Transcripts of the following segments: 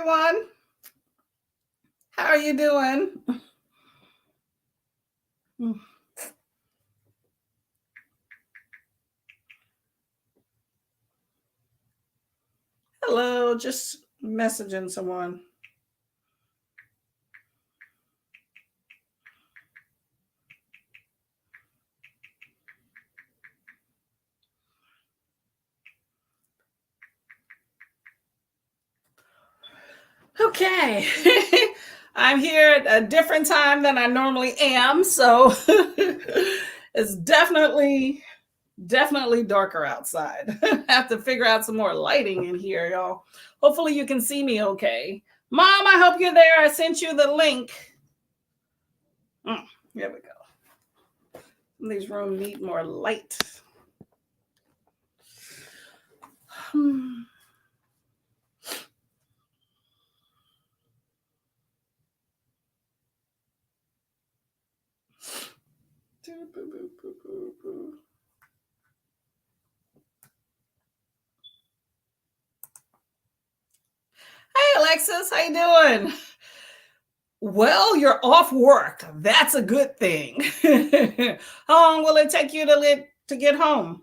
everyone. How are you doing? Hello, just messaging someone. Okay. I'm here at a different time than I normally am, so it's definitely darker outside. I have to figure out some more lighting in here, y'all. Hopefully you can see me okay. Mom, I hope you're there. I sent you the link. Here we go. Some of these rooms need more light. Hey Alexis, how you doing? Well, you're off work. That's a good thing. How long will it take you to get home?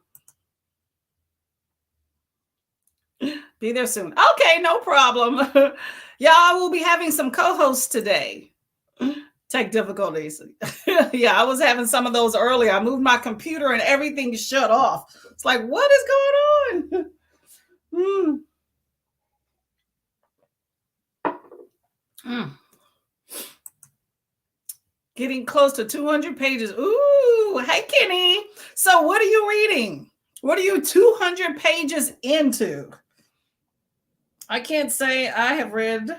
Be there soon. Okay, no problem. Y'all will be having some co-hosts today. Tech difficulties. Yeah, I was having some of those earlier. I moved my computer and everything shut off. It's like, what is going on? Getting close to 200 pages. Ooh, hey, Kenny. So what are you reading? What are you 200 pages into? I can't say I have read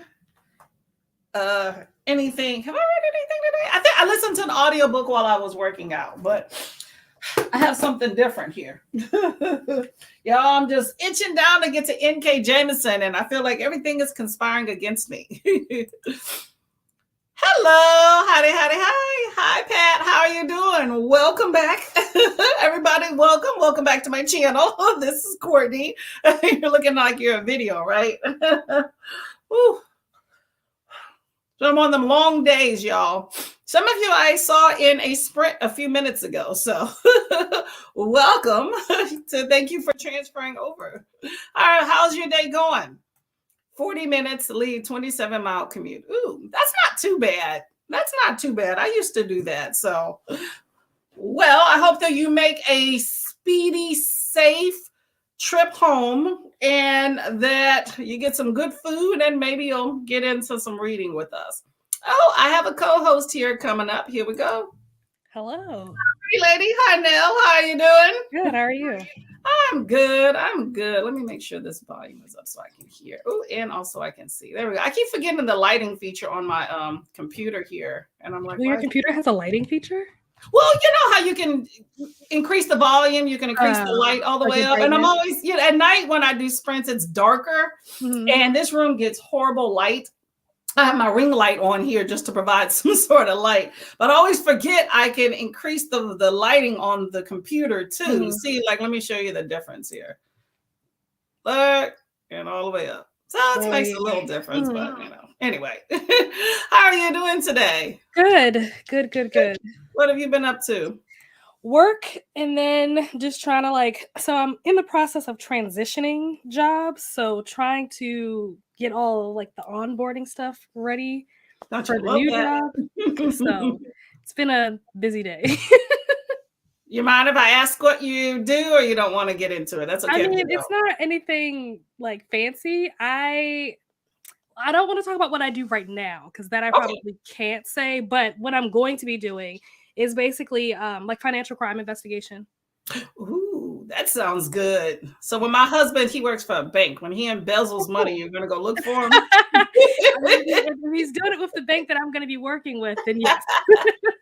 anything. Have I read anything today? I think I listened to an audiobook while I was working out, but I have something different here. Y'all, I'm just itching down to get to N.K. Jameson, and I feel like everything is conspiring against me. Hello, howdy, hi. Hi, Pat. How are you doing? Welcome back. Everybody, welcome back to my channel. This is Courtney. You're looking like you're a video, right? Woo. So I'm on them long days, y'all. Some of you I saw in a sprint a few minutes ago. So welcome. So thank you for transferring over. All right, how's your day going? 40 minutes to leave, 27-mile commute. Ooh, that's not too bad. That's not too bad. I used to do that. So, well, I hope that you make a speedy, safe trip home and that you get some good food and maybe you'll get into some reading with us. Oh, I have a co-host here coming up. Here we go. Hello. Hey, lady. Hi, Nell. How are you doing? Good. How are you? I'm good. Let me make sure this volume is up so I can hear. Oh, and also I can see. There we go. I keep forgetting the lighting feature on my computer here. And I'm like, well, your computer has a lighting feature? Well, you know how you can increase the volume, you can increase the light all the way up. And I'm always, at night when I do sprints, it's darker. Mm-hmm. And this room gets horrible light. I have my ring light on here just to provide some sort of light, but I always forget I can increase the lighting on the computer too. Mm-hmm. See, like, let me show you the difference here. Look, and all the way up. So it makes a little difference, but anyway. How are you doing today? Good. What have you been up to? Work, and then just trying to so I'm in the process of transitioning jobs, so trying to get all the onboarding stuff ready for the new job. So it's been a busy day. You mind if I ask what you do, or you don't want to get into it? That's okay. I mean, it's not anything fancy. I don't want to talk about what I do right now because that I probably can't say. But what I'm going to be doing is basically financial crime investigation. Ooh, that sounds good. So when my husband, he works for a bank. When he embezzles money, you're going to go look for him? If he's doing it with the bank that I'm going to be working with, then yes.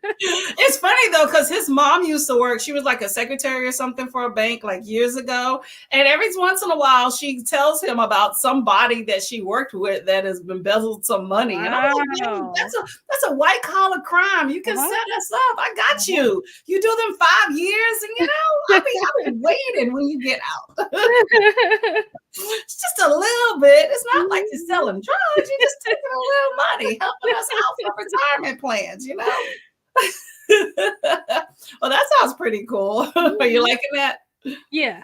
It's funny though, because his mom used to work. She was like a secretary or something for a bank like years ago. And every once in a while, she tells him about somebody that she worked with that has embezzled some money. And I'm like, man, that's a white collar crime. You can set us up. I got you. You do them 5 years, and I'll be waiting when you get out. It's just a little bit. It's not like you're selling drugs. You're just taking a little money, helping us out for retirement plans, Well, that sounds pretty cool. Are you liking that? Yeah.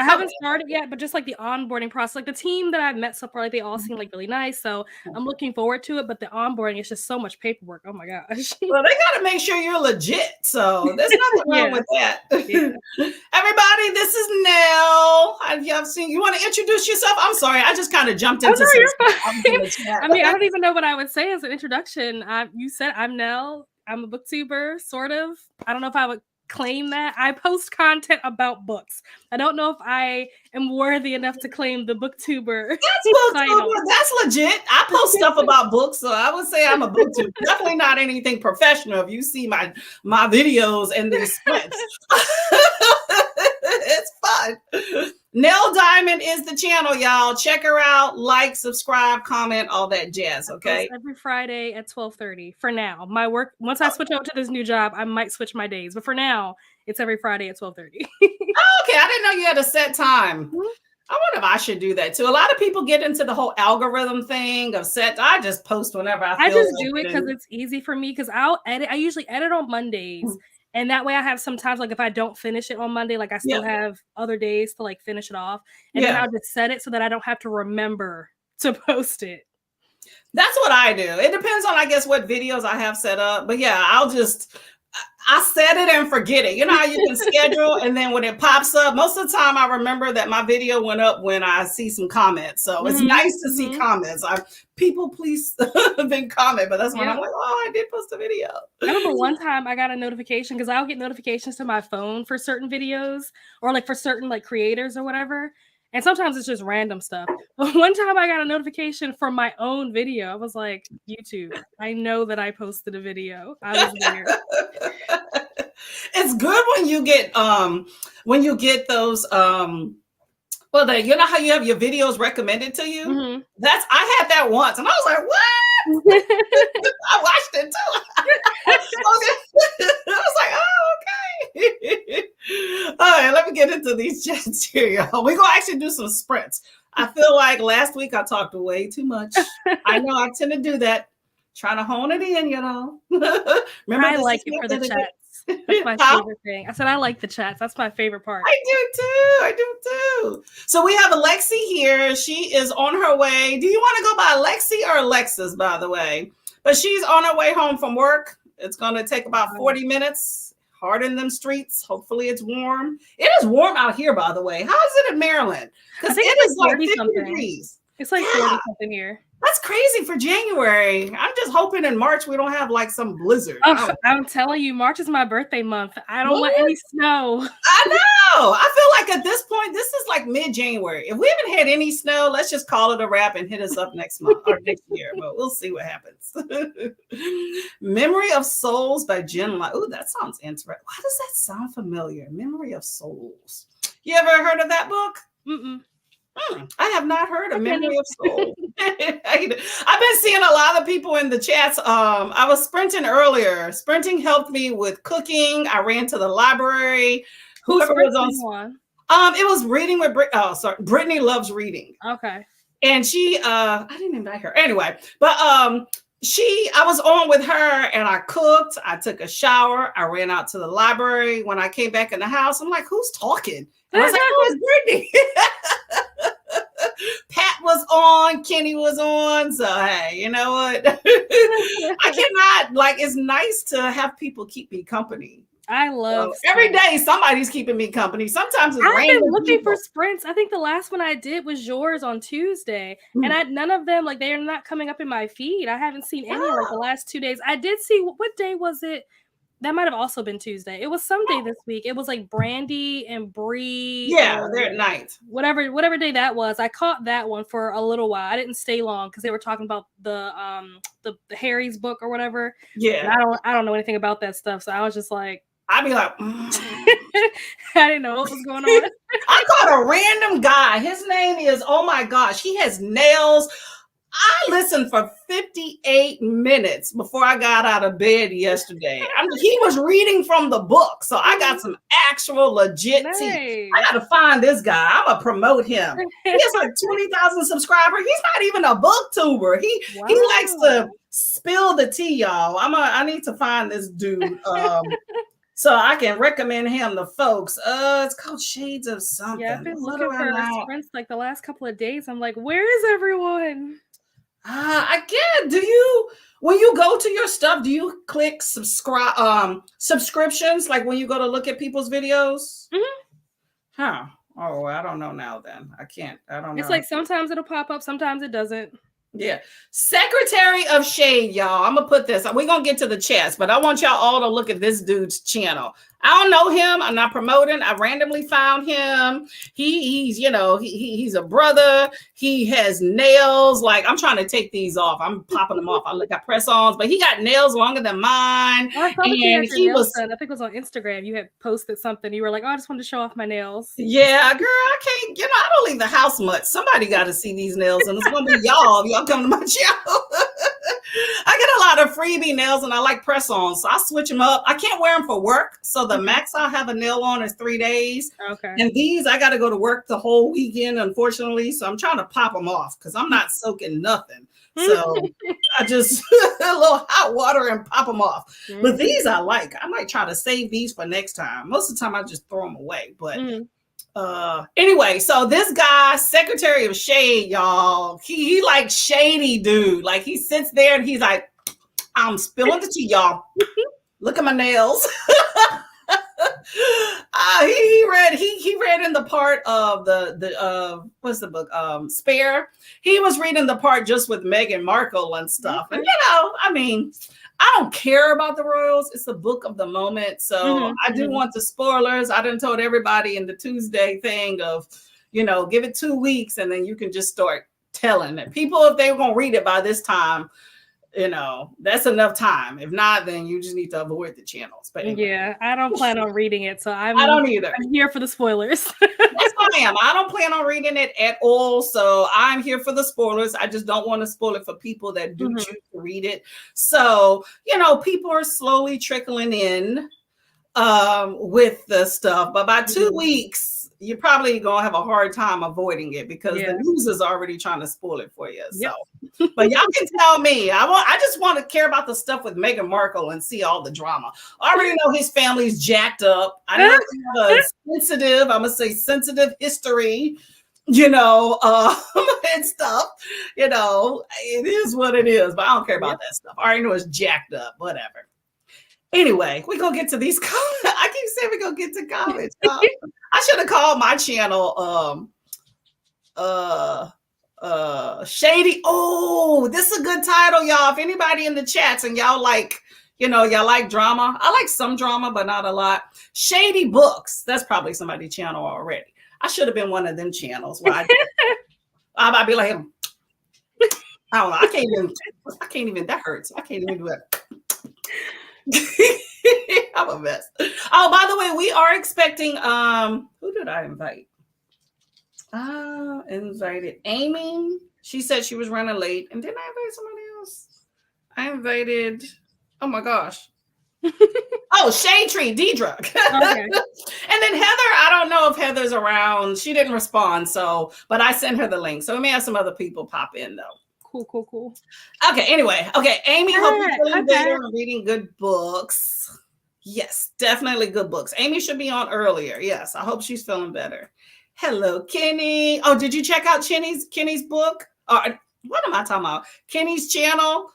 I haven't started yet, but just like the onboarding process, like the team that I've met so far, like they all seem like really nice. So I'm looking forward to it. But the onboarding is just so much paperwork. Oh my gosh. Well, they got to make sure you're legit. So there's nothing wrong with that. Yeah. Everybody, this is Nell. I've seen you. Want to introduce yourself? I'm sorry. I just kind of jumped into I mean, I don't even know what I would say as an introduction. You said I'm Nell. I'm a booktuber, sort of. I don't know if I would claim that. I post content about books. I don't know if I am worthy enough to claim the booktuber. That's legit. I post stuff about books, so I would say I'm a booktuber. Definitely not anything professional. If you see my videos and these splits, it's fun. Nell Diamond is the channel, y'all. Check her out. Like, subscribe, comment, all that jazz. Okay. Every Friday at 12:30 for now. My work, once I switch over to this new job, I might switch my days. But for now, it's every Friday at 12:30. Okay. I didn't know you had a set time. I wonder if I should do that too. A lot of people get into the whole algorithm thing of set. I just post whenever I feel I just do it because it's easy for me because I'll edit. I usually edit on Mondays. And that way I have sometimes, like if I don't finish it on Monday, like I still have other days to like finish it off. And then I'll just set it so that I don't have to remember to post it. That's what I do. It depends on, I guess, what videos I have set up. But yeah, I set it and forget it. You know how you can schedule, and then when it pops up, most of the time I remember that my video went up when I see some comments. So it's nice to see comments. People, please then comment. But that's when I'm like, oh, I did post a video. I remember one time I got a notification because I'll get notifications to my phone for certain videos or like for certain like creators or whatever. And sometimes it's just random stuff. But one time I got a notification for my own video. I was like, YouTube, I know that I posted a video. I was there. It's good when you get those you know how you have your videos recommended to you? I had that once and I was like, what? I watched it too. I was like, oh, okay. All right, let me get into these chats here, y'all. We're gonna actually do some sprints. I feel like last week I talked way too much. I know I tend to do that. Trying to hone it in, Remember, I like it for the chats. That's my favorite thing. I said I like the chats. That's my favorite part. I do too. So we have Alexi here. She is on her way. Do you want to go by Alexi or Alexis, by the way? But she's on her way home from work. It's going to take about 40 minutes. Hard in them streets. Hopefully it's warm. It is warm out here, by the way. How is it in Maryland? Because it is like 50 degrees. It's like 40 something here. That's crazy for January. I'm just hoping in March we don't have like some blizzard. Oh, I'm telling you, March is my birthday month. I don't want any snow. I know. I feel like at this point, this is like mid-January. If we haven't had any snow, let's just call it a wrap and hit us up next month or next year. But we'll see what happens. Memory of Souls by Jen Light. Oh, that sounds interesting. Why does that sound familiar? Memory of Souls. You ever heard of that book? I have not heard of Memory of Soul. I've been seeing a lot of people in the chats. I was sprinting earlier. Sprinting helped me with cooking. I ran to the library. Whoever was on. It was reading with Brittany loves reading. Okay. And she, I didn't invite her anyway, but I was on with her and I cooked. I took a shower. I ran out to the library. When I came back in the house, I'm like, who's talking? And I was like, oh, it's Brittany. Pat was on, Kenny was on. So hey, you know what? I cannot, it's nice to have people keep me company. I love every day somebody's keeping me company. Sometimes it's I've been looking for sprints. I think the last one I did was yours on Tuesday. And none of them, they are not coming up in my feed. I haven't seen any the last 2 days. I did see, what day was it? That might have also been Tuesday. It was some day this week. It was like Brandy and Bree. Yeah, they're at night. Whatever day that was. I caught that one for a little while. I didn't stay long because they were talking about the Harry's book or whatever. Yeah. And I don't know anything about that stuff. So I was just like, I'd be like, I didn't know what was going on. I caught a random guy. His name is, oh my gosh, he has nails. I listened for 58 minutes before I got out of bed yesterday. He was reading from the book. So I got some actual legit tea. I got to find this guy. I'm going to promote him. He has like 20,000 subscribers. He's not even a booktuber. He likes to spill the tea, y'all. I need to find this dude. So I can recommend him to folks. It's called Shades of Something. Yeah, I've been looking for sprints like the last couple of days. I'm like, where is everyone? I get. When you go to your stuff, do you click subscriptions? Like when you go to look at people's videos? Mm-hmm. Huh. Oh, I don't know now then. I don't know. It's like sometimes it'll pop up, sometimes it doesn't. Yeah. Secretary of Shade, y'all. I'm gonna put this. We're gonna get to the chats, but I want y'all all to look at this dude's channel. I don't know him. I'm not promoting. I randomly found him. He's a brother. He has nails. Like, I'm trying to take these off. I'm popping them off. I got press-ons, but he got nails longer than mine. I saw I think it was on Instagram. You had posted something. You were like, oh, I just wanted to show off my nails. Yeah, girl, I can't, I don't leave the house much. Somebody got to see these nails, and it's gonna be y'all. Y'all come to my channel. I get a lot of freebie nails and I like press-ons, so I switch them up. I can't wear them for work, so the max I'll have a nail on is 3 days. Okay. And these, I got to go to work the whole weekend, unfortunately, so I'm trying to pop them off because I'm not soaking nothing. So I just a little hot water and pop them off. But these I like. I might try to save these for next time. Most of the time I just throw them away, but anyway, so this guy, Secretary of Shade, y'all, he like shady dude. Like he sits there and he's like, I'm spilling the tea, y'all. Look at my nails. He read in the part of the what's the book? Spare. He was reading the part just with Meghan Markle and stuff. And I mean, I don't care about the royals. It's the book of the moment. So I do want the spoilers. I done told everybody in the Tuesday thing of, give it 2 weeks and then you can just start telling it. People, if they were going to read it by this time, that's enough time. If not, then you just need to avoid the channels. But anyway. Yeah, I don't plan on reading it. So I don't either. I'm here for the spoilers. That's what I am. I don't plan on reading it at all. So I'm here for the spoilers. I just don't want to spoil it for people that do choose to read it. So, people are slowly trickling in with the stuff. But by 2 weeks, you're probably going to have a hard time avoiding it because the news is already trying to spoil it for you. So, but y'all can tell me. I just want to care about the stuff with Meghan Markle and see all the drama. I already know his family's jacked up. I know they have a I'm going to say sensitive history, and stuff. It is what it is, but I don't care about that stuff. I already know it's jacked up, whatever. Anyway, we're going to get to these comments. I keep saying we're going to get to comments. I should have called my channel Shady. Oh, this is a good title, y'all. If anybody in the chats and y'all like, y'all like drama. I like some drama, but not a lot. Shady Books. That's probably somebody's channel already. I should have been one of them channels. I'd be like, I don't know. I can't even, that hurts. I can't even do that. I'm a mess. Oh, by the way, we are expecting who did I invite? Invited Amy. She said she was running late. And didn't I invite somebody else? I invited, oh my gosh. Shade Tree, Deidre. Okay. And then Heather, I don't know if Heather's around. She didn't respond, but I sent her the link. So we may have some other people pop in though. Cool. Okay, anyway. Okay, Amy, hope you're feeling better and reading good books. Yes, definitely good books. Amy should be on earlier. Yes, I hope she's feeling better. Hello, Kenny. Oh, did you check out Kenny's book? Or what am I talking about? Kenny's channel.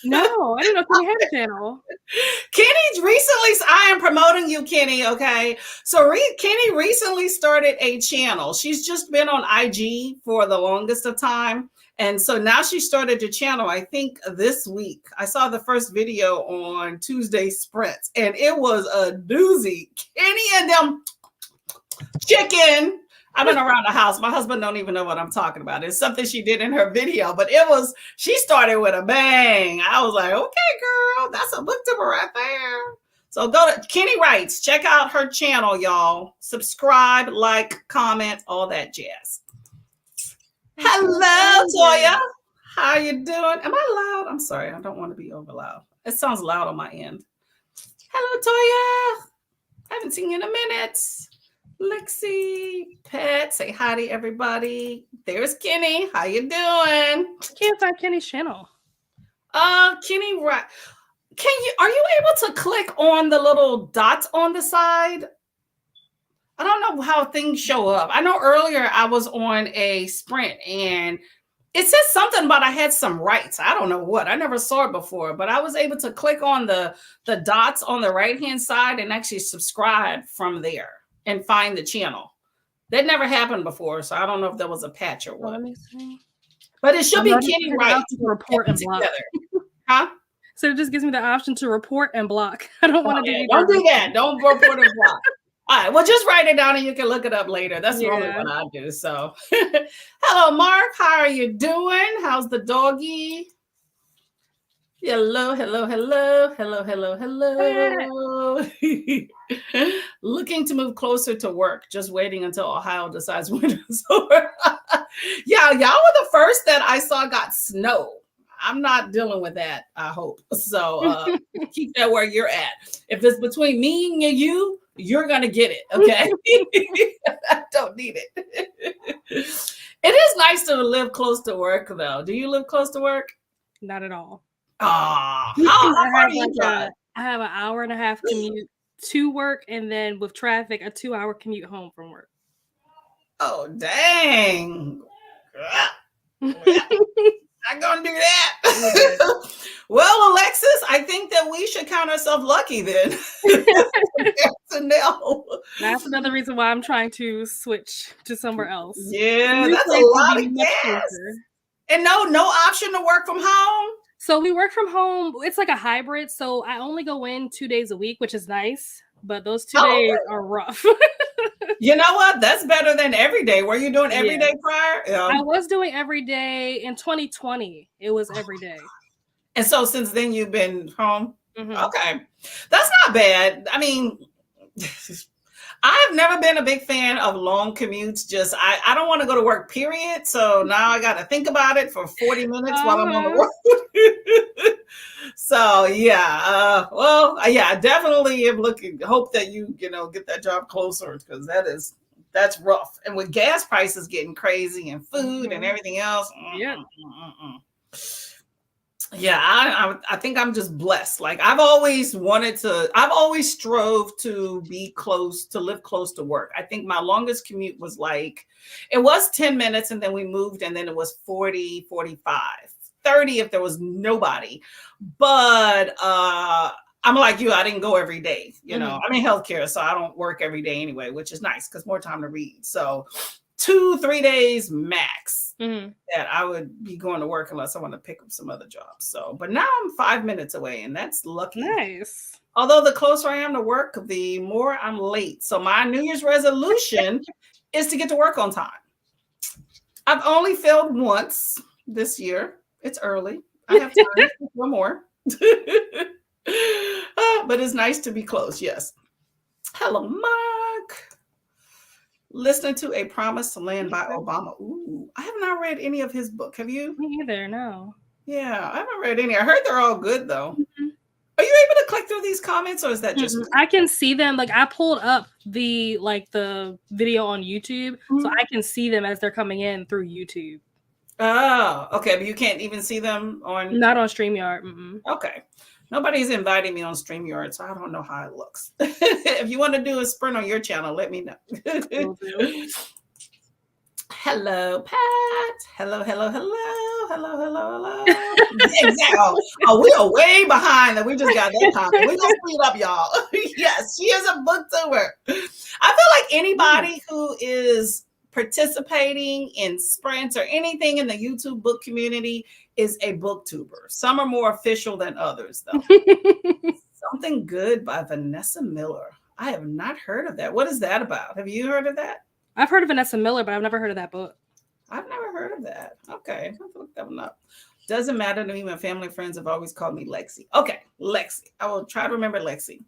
No, I didn't know Kenny had a channel. Kenny recently, I am promoting you, Kenny, okay? So Kenny recently started a channel. She's just been on IG for the longest of time. And so now she started a channel, I think this week. I saw the first video on Tuesday Sprints, and it was a doozy. Kenny and them chicken. I've been around the house. My husband don't even know what I'm talking about. It's something she did in her video, but she started with a bang. I was like, okay, girl, that's a booktube right there. So go to Kenny Writes. Check out her channel, y'all. Subscribe, like, comment, all that jazz. Hello, Toya. How you doing? Am I loud? I'm sorry. I don't want to be over loud. It sounds loud on my end. Hello, Toya. I haven't seen you in a minute. Lexi, Pat, say hi to everybody. There's Kenny. How you doing? I can't find Kenny's channel. Kenny, right? Are you able to click on the little dots on the side? I don't know how things show up. I know earlier I was on a sprint and it says something about I had some rights. I don't know what. I never saw it before, but I was able to click on the dots on the right-hand side and actually subscribe from there and find the channel. That never happened before, so I don't know if there was a patch or what. Let me see. But it should be Kenny Wright. To report and block. Huh? So it just gives me the option to report and block. I don't want to do Don't do that. Don't report and block. All right, well, just write it down and you can look it up later. That's normally what I do. So, hello, Mark. How are you doing? How's the doggy? Hello, hello, hello, hello, hello, hello. Looking to move closer to work. Just waiting until Ohio decides when it's over. Yeah, y'all were the first that I saw got snow. I'm not dealing with that, I hope. So keep that where you're at. If it's between me and you, you're going to get it, okay? I don't need it. It is nice to live close to work, though. Do you live close to work? Not at all. How far do you drive? I have an hour and a half commute to work, and then with traffic, a 2-hour commute home from work. Oh, dang. Not gonna do that. Well, Alexis, I think that we should count ourselves lucky then. No. That's another reason why I'm trying to switch to somewhere else. Yeah, that's a lot of gas. And no option to work from home. So we work from home. It's like a hybrid. So I only go in 2 days a week, which is nice. But those 2 days are rough. You know what? That's better than every day. Were you doing every day prior? I was doing every day. In 2020, it was every day. And so since then, you've been home? Mm-hmm. Okay. That's not bad. I mean, I've never been a big fan of long commutes. Just I don't want to go to work, period. So now I got to think about it for 40 minutes while I'm on the road. So yeah, I definitely am hope that you get that job closer, because that's rough. And with gas prices getting crazy and food and everything else. Yeah, I think I'm just blessed. Like I've always strove to live close to work. I think my longest commute was it was 10 minutes, and then we moved, and then it was 40, 45, 30 if there was nobody. But I'm like you, I didn't go every day. I'm in healthcare, so I don't work every day anyway, which is nice because more time to read. So 2-3 days max that I would be going to work, unless I want to pick up some other jobs. So, but now I'm 5 minutes away, and that's lucky. Nice. Although the closer I am to work, the more I'm late. So my New Year's resolution is to get to work on time. I've only failed once this year. It's early. I have time for one more. But it's nice to be close. Yes. Hello, Mark. Listening to A Promised Land by Obama. Ooh, I have not read any of his book. Have you? Me either, no. Yeah, I haven't read any. I heard they're all good, though. Mm-hmm. Are you able to click through these comments, or is that just I can see them. Like I pulled up the video on YouTube, so I can see them as they're coming in through YouTube. Oh, okay. But you can't even see them on... Not on StreamYard. Mm-mm. Okay. Nobody's inviting me on StreamYard, so I don't know how it looks. If you want to do a sprint on your channel, let me know. Hello, Pat. Hello, hello, hello. hello. Exactly. Oh, we are way behind, and we just got that comment. We're gonna speed up, y'all. Yes, she is a booktuber. I feel like anybody who is participating in sprints or anything in the YouTube book community is a booktuber. Some are more official than others, though. Something Good by Vanessa Miller. I have not heard of that. What is that about? Have you heard of that? I've heard of Vanessa Miller, but I've never heard of that book. I've never heard of that. Okay, I'll look that one up. Doesn't matter to me. My family friends have always called me Lexi. Okay, Lexi. I will try to remember Lexi.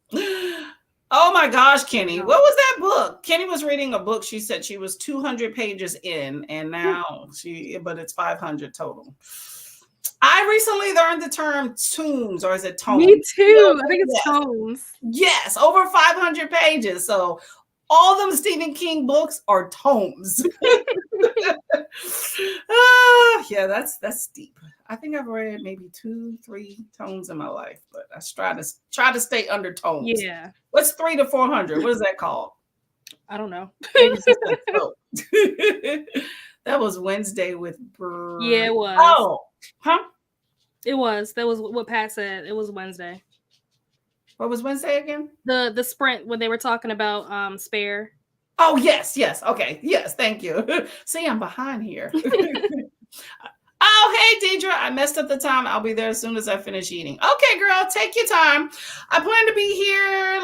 Oh my gosh, Kenny. What was that book? Kenny was reading a book. She said she was 200 pages in, and now but it's 500 total. I recently learned the term tomes, or is it tomes? Me too. I think it's tomes. Yes, over 500 pages. So all them Stephen King books are tomes. Yeah, that's deep. I think I've read maybe 2-3 tomes in my life, but I try to stay under tomes. Yeah. What's 300 to 400? What is that called? I don't know. That was Wednesday with Yeah, it was. Oh, huh? It was. That was what Pat said. It was Wednesday. What was Wednesday again? The sprint when they were talking about Spare. Oh, yes. Okay. Yes, thank you. See, I'm behind here. Oh, hey, Deidre. I messed up the time. I'll be there as soon as I finish eating. Okay, girl, take your time. I plan to be here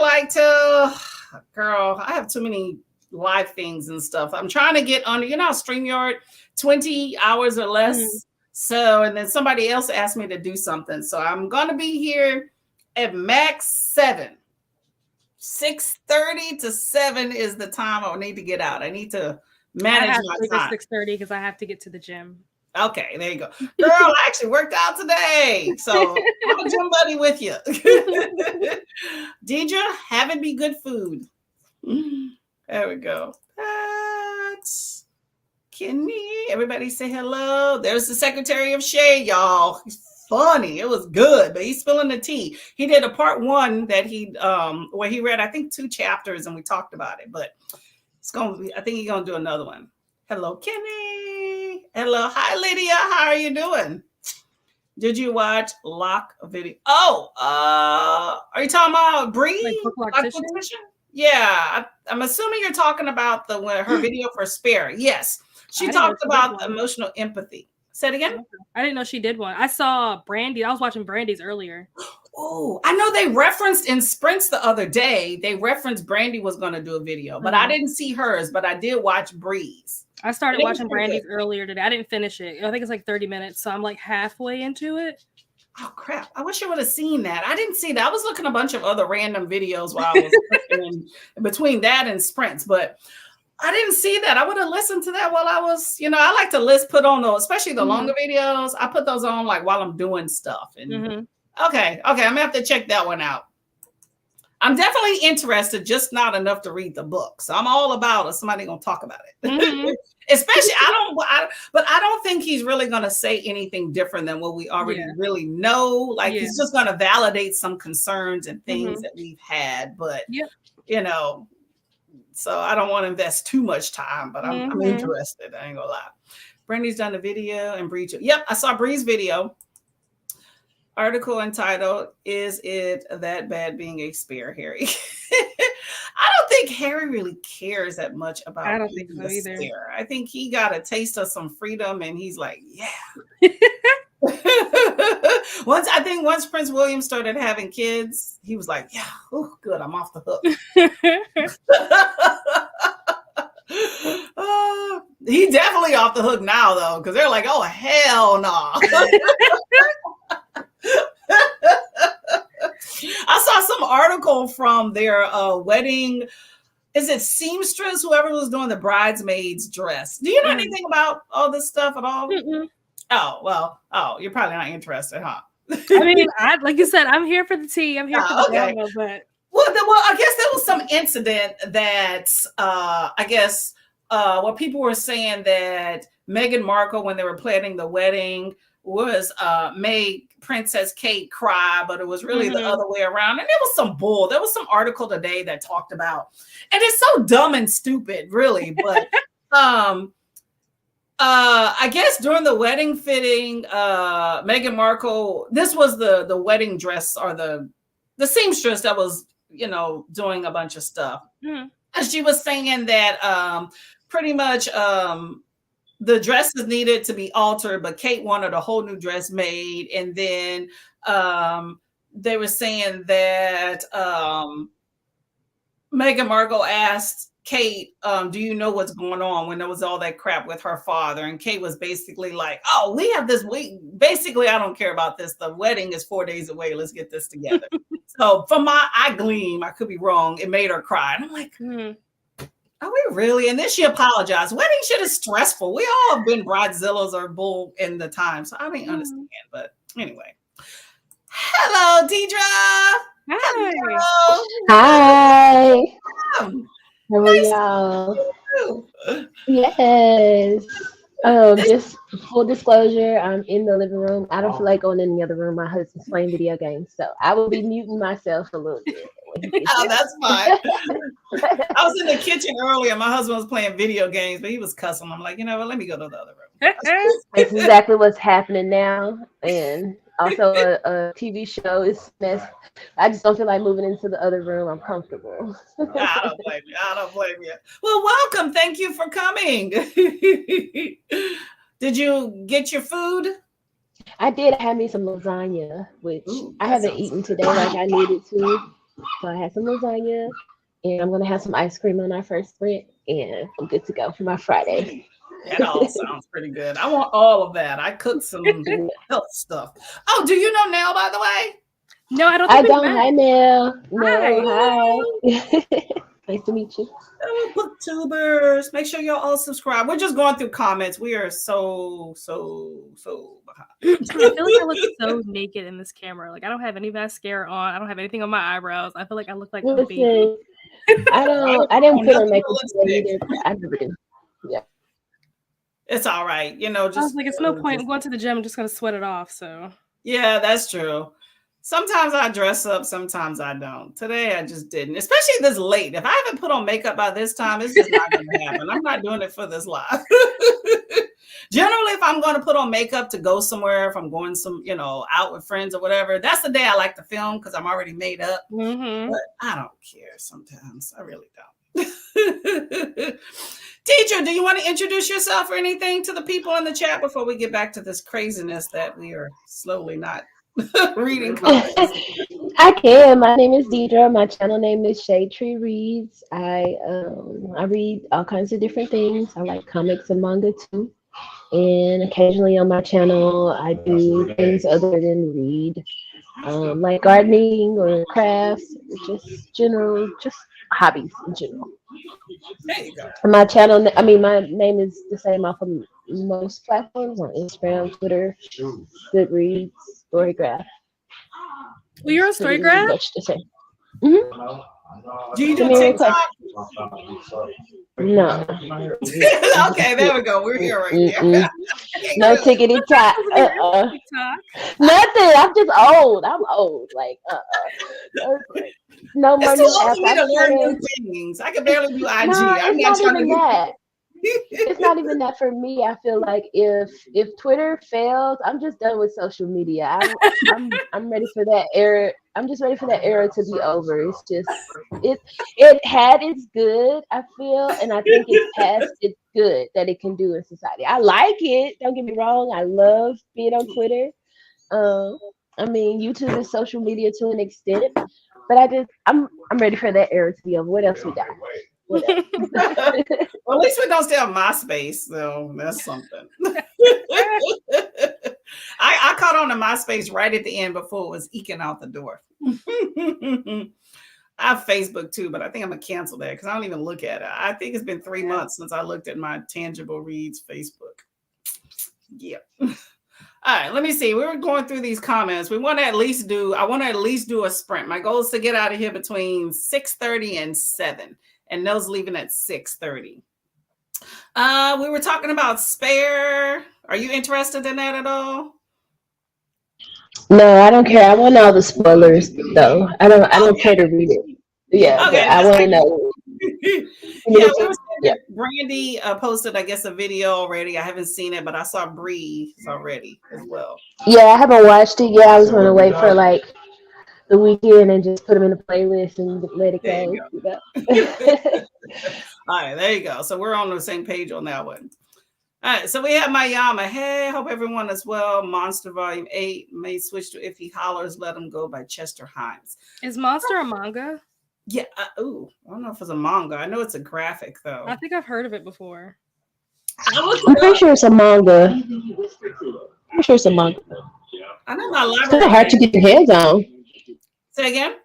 girl, I have too many live things and stuff. I'm trying to get under, StreamYard, 20 hours or less. Mm-hmm. So, and then somebody else asked me to do something. So I'm going to be here at max 7. 6:30 to 7 is the time I'll need to get out. I need to manage my time. 6:30 because I have to get to the gym. Okay, there you go. Girl, I actually worked out today. So I'm a gym buddy with you. Deidre, have it be good food. There we go. That's Kenny. Everybody say hello. There's the Secretary of Shade, y'all. He's funny. It was good, but he's spilling the tea. He did a part 1 that where he read, I think, 2 chapters, and we talked about it. But I think he's gonna do another one. Hello, Kenny. Hello. Hi, Lydia. How are you doing? Did you watch Lock video? Oh, are you talking about Bree? Yeah, I'm assuming you're talking about her video for Spare. Yes, she talked about emotional empathy. Say it again. I didn't know she did one. I saw Brandy. I was watching Brandy's earlier. Oh, I know they referenced in Sprints the other day. They referenced Brandy was going to do a video, but I didn't see hers. But I did watch Bree's. I started watching Brandy's earlier today. I didn't finish it. I think it's like 30 minutes, so I'm like halfway into it. Oh crap! I wish I would have seen that. I didn't see that. I was looking at a bunch of other random videos while I was between that and Sprints, but I didn't see that. I would have listened to that while I was, I like to put on those, especially the longer videos. I put those on like while I'm doing stuff. And okay, I'm gonna have to check that one out. I'm definitely interested, just not enough to read the book. So I'm all about somebody gonna talk about it. Especially, I don't think he's really gonna say anything different than what we already really know. Like he's just gonna validate some concerns and things that we've had. But so I don't want to invest too much time, but I'm interested. I ain't gonna lie. Brandy's done a video and Bree too. Yep, I saw Bree's video. Article entitled, "Is It That Bad Being a Spare, Harry?" I don't think Harry really cares that much about I don't think so either. Spare. I think he got a taste of some freedom and he's like, yeah. Once Prince William started having kids, he was like, yeah, oh, good, I'm off the hook. He definitely off the hook now, though, because they're like, oh, hell no. I saw some article from their wedding. Is it seamstress, whoever was doing the bridesmaid's dress? Do you know anything about all this stuff at all? Oh, well, you're probably not interested, huh? I mean, like you said, I'm here for the tea. I'm here for the drama, but well, I guess there was some incident that what people were saying that Meghan Markle, when they were planning the wedding, was made Princess Kate cry, but it was really the other way around. And there was some bull. There was some article today that talked about, and it's so dumb and stupid, really. But I guess during the wedding fitting, Meghan Markle, this was the wedding dress, or the seamstress that was, doing a bunch of stuff. Mhm. And she was saying that pretty much the dresses needed to be altered, but Kate wanted a whole new dress made. And then they were saying that Meghan Markle asked Kate, do you know what's going on, when there was all that crap with her father? And Kate was basically like, oh, we have this week. Basically, I don't care about this. The wedding is 4 days away. Let's get this together. So from I gleam, I could be wrong, it made her cry. And I'm like, are we really? And then she apologized. Wedding shit is stressful. We all have been bridezillas or bull in the time. So I didn't understand. But anyway. Hello, Deidre. Hi. Hello. Hi. Welcome. How are Nice y'all? to meet you. Yes. Just full disclosure, I'm in the living room. I don't feel like going in the other room. My husband's playing video games, so I will be muting myself a little bit when he gets Oh, here. that's fine. I was in the kitchen earlier. My husband was playing video games, but he was cussing. I'm like, you know what? Let me go to the other room. That's exactly what's happening now, and also a TV show is mess. I just don't feel like moving into the other room. I'm comfortable. I don't blame you. I don't blame you. Well, welcome. Thank you for coming. Did you get your food? I did have me some lasagna, which Ooh, I that haven't sounds eaten good. today like I needed to. So I had some lasagna, and I'm gonna have some ice cream on our first sprint, and I'm good to go for my Friday. That all sounds pretty good. I want all of that. I cooked some health stuff. Oh, do you know Nell, by the way? No, I don't I think we don't. Hi, met. Nell. Hi. No, hi. Nice to meet you. Hello, booktubers. Make sure y'all all subscribe. We're just going through comments. We are so behind. I feel like I look so naked in this camera. Like I don't have any mascara on. I don't have anything on my eyebrows. I feel like I look like a baby. Listen, I didn't put on makeup today either, but I never do. Yeah. It's all right. I was just like, it's no point in going to the gym. I'm just gonna sweat it off. So yeah, that's true. Sometimes I dress up, sometimes I don't. Today I just didn't, especially this late. If I haven't put on makeup by this time, it's just not going to happen. I'm not doing it for this live. Generally, if I'm going to put on makeup to go somewhere, if I'm going out with friends or whatever, that's the day I like to film because I'm already made up. But I don't care sometimes. I really don't. Teacher, do you want to introduce yourself or anything to the people in the chat before we get back to this craziness that we are slowly not reading comments? I can. My name is Deidre. My channel name is Shade Tree Reads. I read all kinds of different things. I like comics and manga too. And occasionally on my channel, I do things other than read, like gardening or crafts, just hobbies in general. There you go. My channel, my name is the same off of most platforms on Instagram, Twitter, Goodreads, Storygraph. Well, you're on Pretty Storygraph? much the same. Mm-hmm. Do you do Send me a request. TikTok? No. Okay, there we go. We're here right there. No tickety top. TikTok. Nothing. I'm just old. I'm old. Like no more It's too new old apps. for me I to learn swear. new things. I can barely do IG. No, I'm it's not not trying to even do that. It's not even that for me. I feel like if Twitter fails, I'm just done with social media. I'm ready for that era. I'm just ready for that era to be over. It's just it had its good, I feel, and I think it's past its good that it can do in society. I like it. Don't get me wrong. I love being on Twitter. YouTube is social media to an extent, but I'm ready for that era to be over. What else we got? Well, at least we don't stay on MySpace, so that's something. I caught on to MySpace right at the end before it was eking out the door. I have Facebook too, but I think I'm gonna cancel that because I don't even look at it. I think it's been 3 months since I looked at my Tangible Reads Facebook. Yeah. All right, let me see. We were going through these comments. I want to at least do a sprint. My goal is to get out of here between 6:30 and 7. And Nell's leaving at 6:30. We were talking about Spare. Are you interested in that at all? No, I don't care. I want all the spoilers though. I don't care to read it. Yeah, Okay, but I want to know. yeah, we were saying Brandy posted, I guess, a video already. I haven't seen it, but I saw Bree's already as well. Yeah, I haven't watched it yet. I was gonna wait for like the weekend and just put them in the playlist and let it There go. you go. All right, there you go. So we're on the same page on that one. All right, so we have Mayama. Hey, hope everyone is well. Monster Volume 8 may switch to If He Hollers, Let Him Go by Chester Himes. Is Monster a manga? Yeah. I don't know if it's a manga. I know it's a graphic, though. I think I've heard of it before. I'm pretty sure it's a manga. I'm sure it's a manga. I know my library. It's kind of hard to get your hands on. Say again?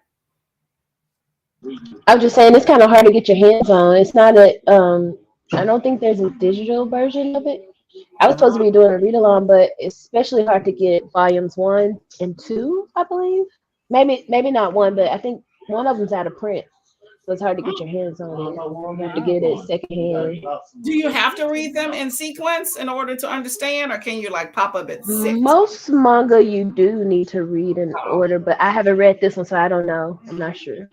I'm just saying it's kind of hard to get your hands on. It's not a I don't think there's a digital version of it. I was supposed to be doing a read along, but it's especially hard to get volumes 1 and 2, I believe. Maybe not 1, but I think one of them's out of print. So it's hard to get your hands on it. You have to get it secondhand. Do you have to read them in sequence in order to understand, or can you like pop up at 6? Most manga you do need to read in order, but I haven't read this one, so I don't know. I'm not sure.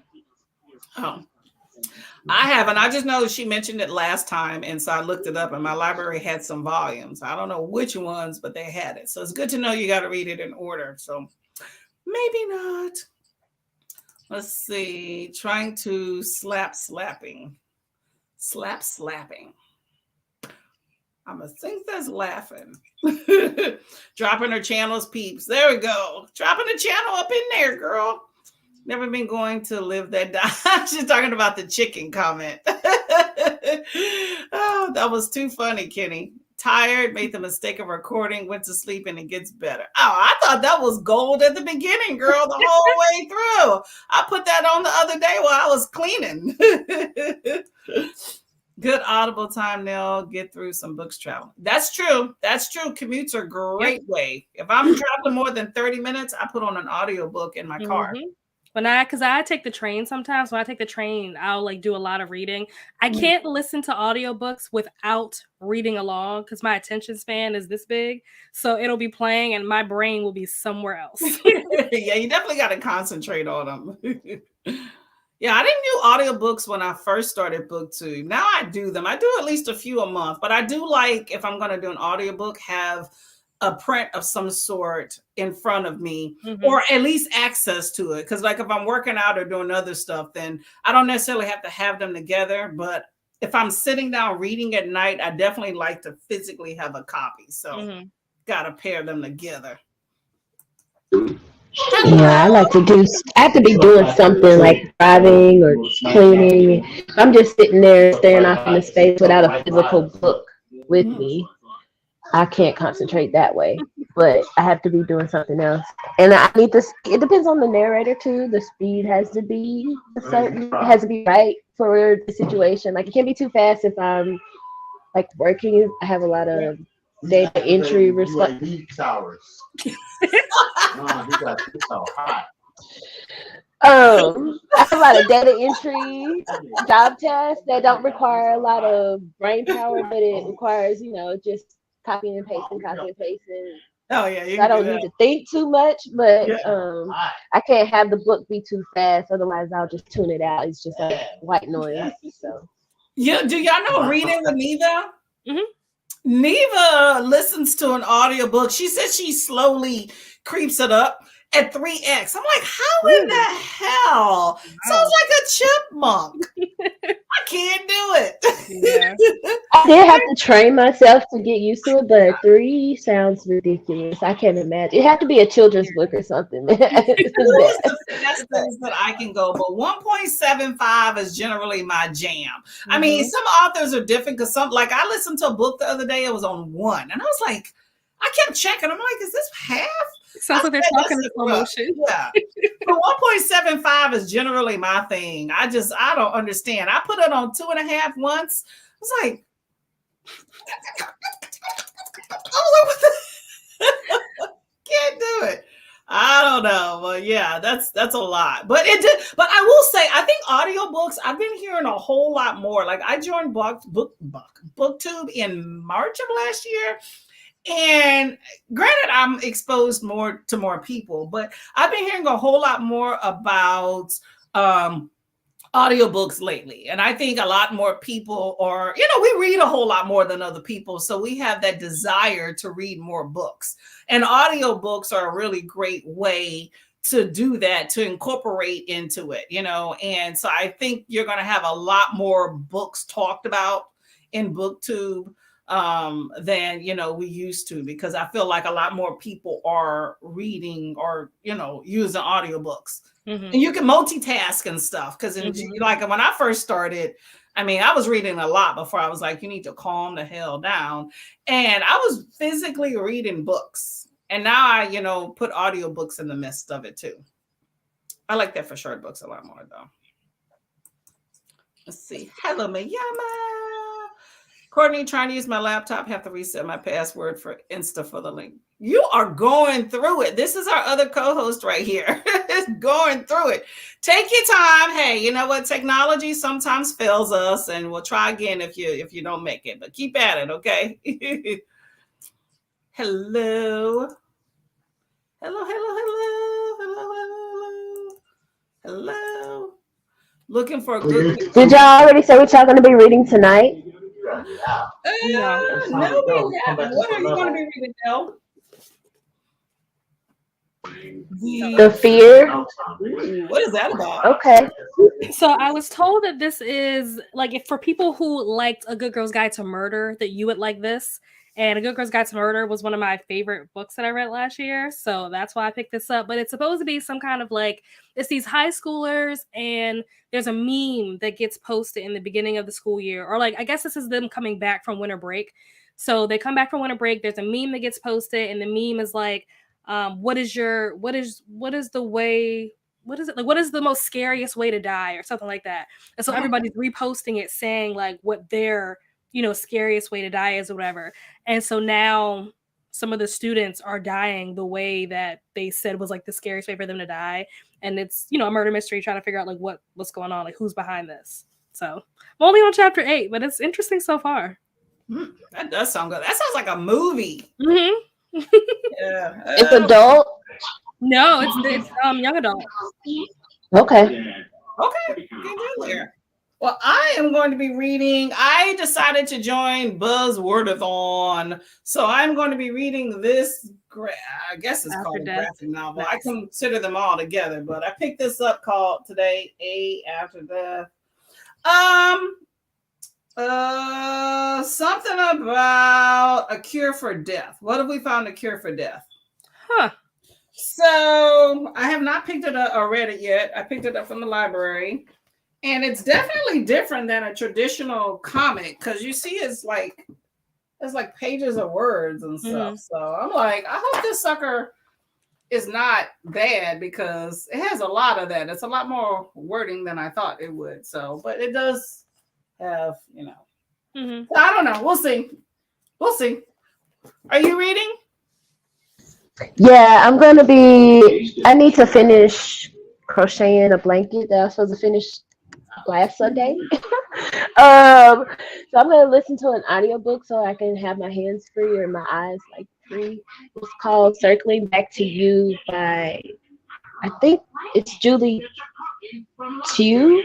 Oh, I haven't. I just know she mentioned it last time, and so I looked it up, and my library had some volumes. I don't know which ones, but they had it. So it's good to know you got to read it in order. So maybe not. Let's see. Trying to slapping. I'm gonna think that's laughing. Dropping her channels, peeps. There we go. Dropping the channel up in there, girl. Never been going to live that die. She's talking about the chicken comment. Oh, that was too funny, Kenny. Tired, made the mistake of recording, went to sleep, and it gets better. Oh, I thought that was gold at the beginning, girl, the whole way through. I put that on the other day while I was cleaning. Good audible time, Nell. Get through some books traveling. That's true. That's true. Commutes are a great way. If I'm traveling more than 30 minutes, I put on an audiobook in my car. Because I take the train sometimes. When I take the train, I'll like do a lot of reading. I can't listen to audiobooks without reading along because my attention span is this big. So it'll be playing and my brain will be somewhere else. Yeah, you definitely got to concentrate on them. Yeah, I didn't do audiobooks when I first started BookTube. Now I do them. I do at least a few a month, but I do like, if I'm going to do an audiobook, have a print of some sort in front of me, or at least access to it. Because like if I'm working out or doing other stuff, then I don't necessarily have to have them together. But if I'm sitting down reading at night, I definitely like to physically have a copy. So got to pair them together. Yeah, I like to do. I have to be doing something like driving or cleaning. I'm just sitting there staring off into space without a physical book with me. I can't concentrate that way, but I have to be doing something else. And I need this. It depends on the narrator too. The speed has to be it has to be right for the situation. Like it can't be too fast if I'm like working. I have a lot of data entry I have a lot of data entry job tasks that don't require a lot of brain power, but it requires, just copying and pasting. Oh yeah, so I don't need to think too much, but I can't have the book be too fast, otherwise I'll just tune it out. It's just like white noise. So yeah, do y'all know Reading with Neva? Neva listens to an audiobook. She says she slowly creeps it up at 3x. I'm like, how in the hell? Sounds like a chipmunk. I can't do it. Yeah. I did have to train myself to get used to it, but 3 sounds ridiculous. I can't imagine. It had to be a children's book or something. That's the best things that I can go, but 1.75 is generally my jam. I mean, some authors are different because like I listened to a book the other day, it was on 1, and I was like, I kept checking. I'm like, is this half? Sounds like they're talking in slow motion. Yeah. But 1.75 is generally my thing. I don't understand. I put it on 2.5 once. I was like, can't do it. I don't know. But yeah, that's a lot. But I will say, I think audiobooks, I've been hearing a whole lot more. Like I joined BookTube in March of last year. And granted, I'm exposed to more people, but I've been hearing a whole lot more about audiobooks lately. And I think a lot more people are, we read a whole lot more than other people. So we have that desire to read more books. And audiobooks are a really great way to do that, to incorporate into it, And so I think you're going to have a lot more books talked about in BookTube than we used to, because I feel like a lot more people are reading or using audiobooks. And you can multitask and stuff, because like when I first started, I mean, I was reading a lot before I was like, you need to calm the hell down. And I was physically reading books, and now I put audiobooks in the midst of it too. I like that for short books a lot more though. Let's see. Hello, Mayama. Courtney, trying to use my laptop, have to reset my password for Insta for the link. You are going through it. This is our other co-host right here. It's going through it. Take your time. Hey, you know what? Technology sometimes fails us, and we'll try again if you don't make it. But keep at it, okay? Hello. Hello. Looking for a good. Did y'all already say what y'all going to be reading tonight? No, we haven't. What are you going to be reading, Nell? The Fear. Ooh, what is that about? Okay. So I was told that this is like, if for people who liked A Good Girl's Guide to Murder, that you would like this. And A Good Girl's Guide to Murder was one of my favorite books that I read last year. So that's why I picked this up. But it's supposed to be some kind of like, it's these high schoolers, and there's a meme that gets posted in the beginning of the school year. Or like, I guess this is them coming back from winter break. So they come back from winter break. There's a meme that gets posted, and the meme is like, what is the most scariest way to die, or something like that. And so everybody's reposting it saying like what their scariest way to die is or whatever. And so now some of the students are dying the way that they said was like the scariest way for them to die. And it's a murder mystery, trying to figure out like what's going on, like who's behind this. So I'm only on chapter 8, but it's interesting so far. That does sound good. That sounds like a movie. Yeah. It's adult? No, it's young adult. Okay. Get in there. Well, I am going to be reading. I decided to join Buzzwordathon, so I'm going to be reading this. I guess it's called a graphic novel. I consider them all together, but I picked this up called today A After Death. Something about a cure for death. What have we found a cure for death? So I have not picked it up or read it yet. I picked it up from the library, and it's definitely different than a traditional comic, because you see it's like pages of words and stuff. So I'm like, I hope this sucker is not bad, because it has a lot of that. It's a lot more wording than I thought it would. So, but it does have, I don't know. We'll see. Are you reading? Yeah, I need to finish crocheting a blanket that I was supposed to finish last Sunday. So I'm going to listen to an audiobook so I can have my hands free or my eyes free. It's called Circling Back to You by, I think it's Julie Teiu.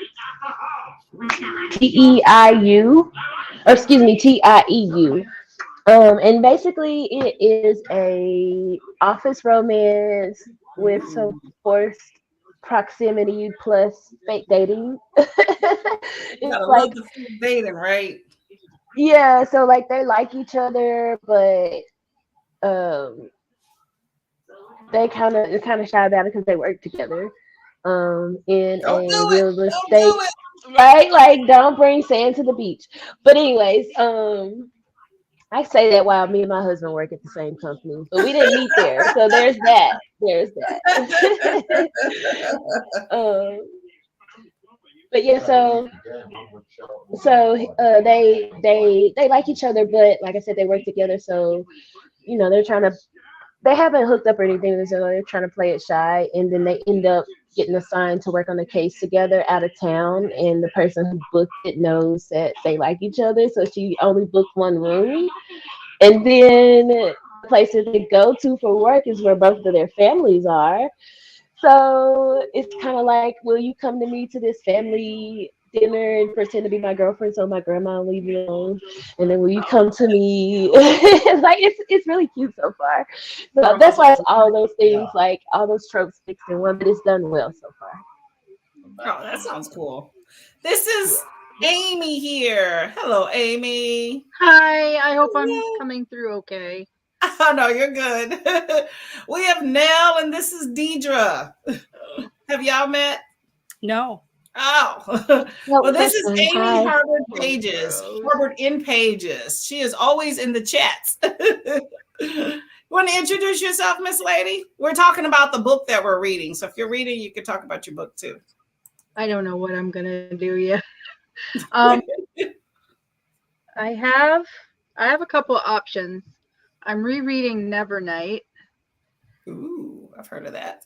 Teiu. Or excuse me, Tieu. And basically it is a office romance with some forced proximity plus fake dating. It's like dating, right? Yeah, so like they like each other, but they kind of shy about it because they work together in a real estate, right? Like, don't bring sand to the beach. But anyways, I say that while me and my husband work at the same company, but we didn't meet there. So there's that. But yeah, so they like each other, but like I said, they work together. So they haven't hooked up or anything, so they're trying to play it shy, and then they end up getting assigned to work on the case together out of town, and the person who booked it knows that they like each other, so she only booked one room. And then the place that they go to for work is where both of their families are. So it's kind of like, will you come to me to this family dinner and pretend to be my girlfriend so my grandma will leave me alone? And then will you come to me? Like it's really cute so far. So that's why it's all those things, like all those tropes mixed in one, but it's done well so far. Oh, that sounds cool. This is Amy here. Hello, Amy. Hi, I hope I'm coming through okay. Oh no, you're good. We have Nell and this is Deidre. Have y'all met? No. Oh, Nope, well, this that's is fine. Amy Hi. Harvard Pages, Harvard in Pages. She is always in the chats. Want to introduce yourself, Miss Lady? We're talking about the book that we're reading. So if you're reading, you can talk about your book too. I don't know what I'm gonna do yet. I have a couple of options. I'm rereading Nevernight. Ooh, I've heard of that.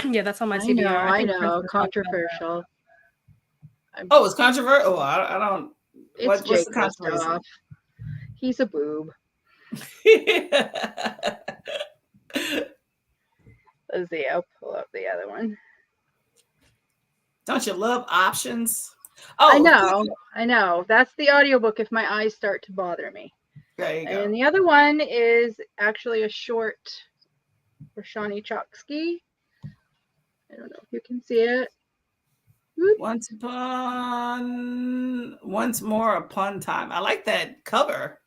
Yeah, that's on my I TBR. know, think Prince know, was talking about that. controversial. Oh, it's controversial. Oh, I don't. It's What's Jake the controversy? Kristoff. He's a boob. Let's see, I'll pull up the other one. Don't you love options? Oh, I know. That's the audiobook if my eyes start to bother me. There you go. And the other one is actually a short for Shawnee Choksky. I don't know if you can see it. Once more upon time. I like that cover.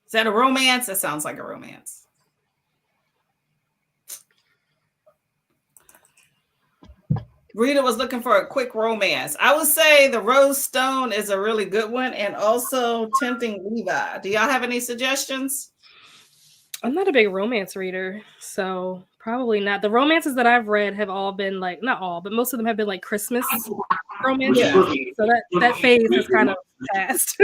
Is that a romance? That sounds like a romance. Rita was looking for a quick romance. I would say The Rose Stone is a really good one, and also Tempting Levi. Do y'all have any suggestions? I'm not a big romance reader, so probably not. The romances that I've read have all been like, not all, but most of them have been like Christmas romances. Yeah. So that phase is kind of past.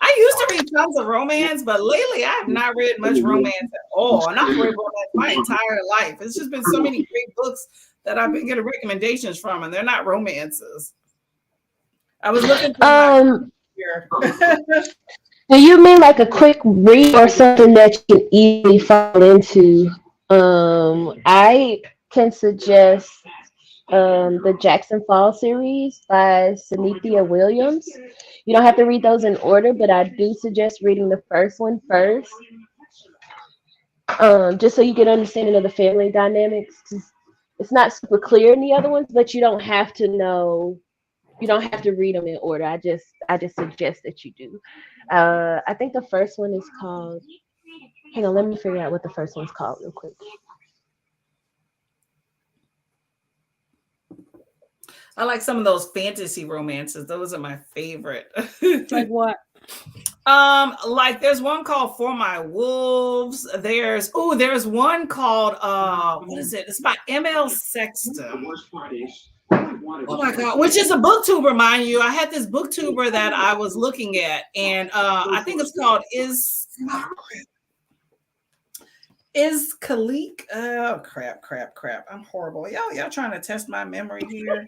I used to read tons of romance, but lately I have not read much romance at all. And I've read romance my entire life. It's just been so many great books that I've been getting recommendations from, and they're not romances. I was looking for here. Do you mean like a quick read or something that you can easily fall into? I can suggest the Jackson Fall series by Cynthia Williams. You don't have to read those in order, but I do suggest reading the first one first, just so you get an understanding of the family dynamics. It's not super clear in the other ones, but you don't have to know. You don't have to read them in order. I just suggest that you do. I think the first one is called. Hang on, let me figure out what the first one's called real quick. I like some of those fantasy romances. Those are my favorite. Like what? Like there's one called For My Wolves. There's one called what is it? It's by M.L. Sexton. Oh my god, which is a booktuber, mind you. I had this booktuber that I was looking at, and I think it's called Is Khalik? Oh crap. I'm horrible. Y'all trying to test my memory here.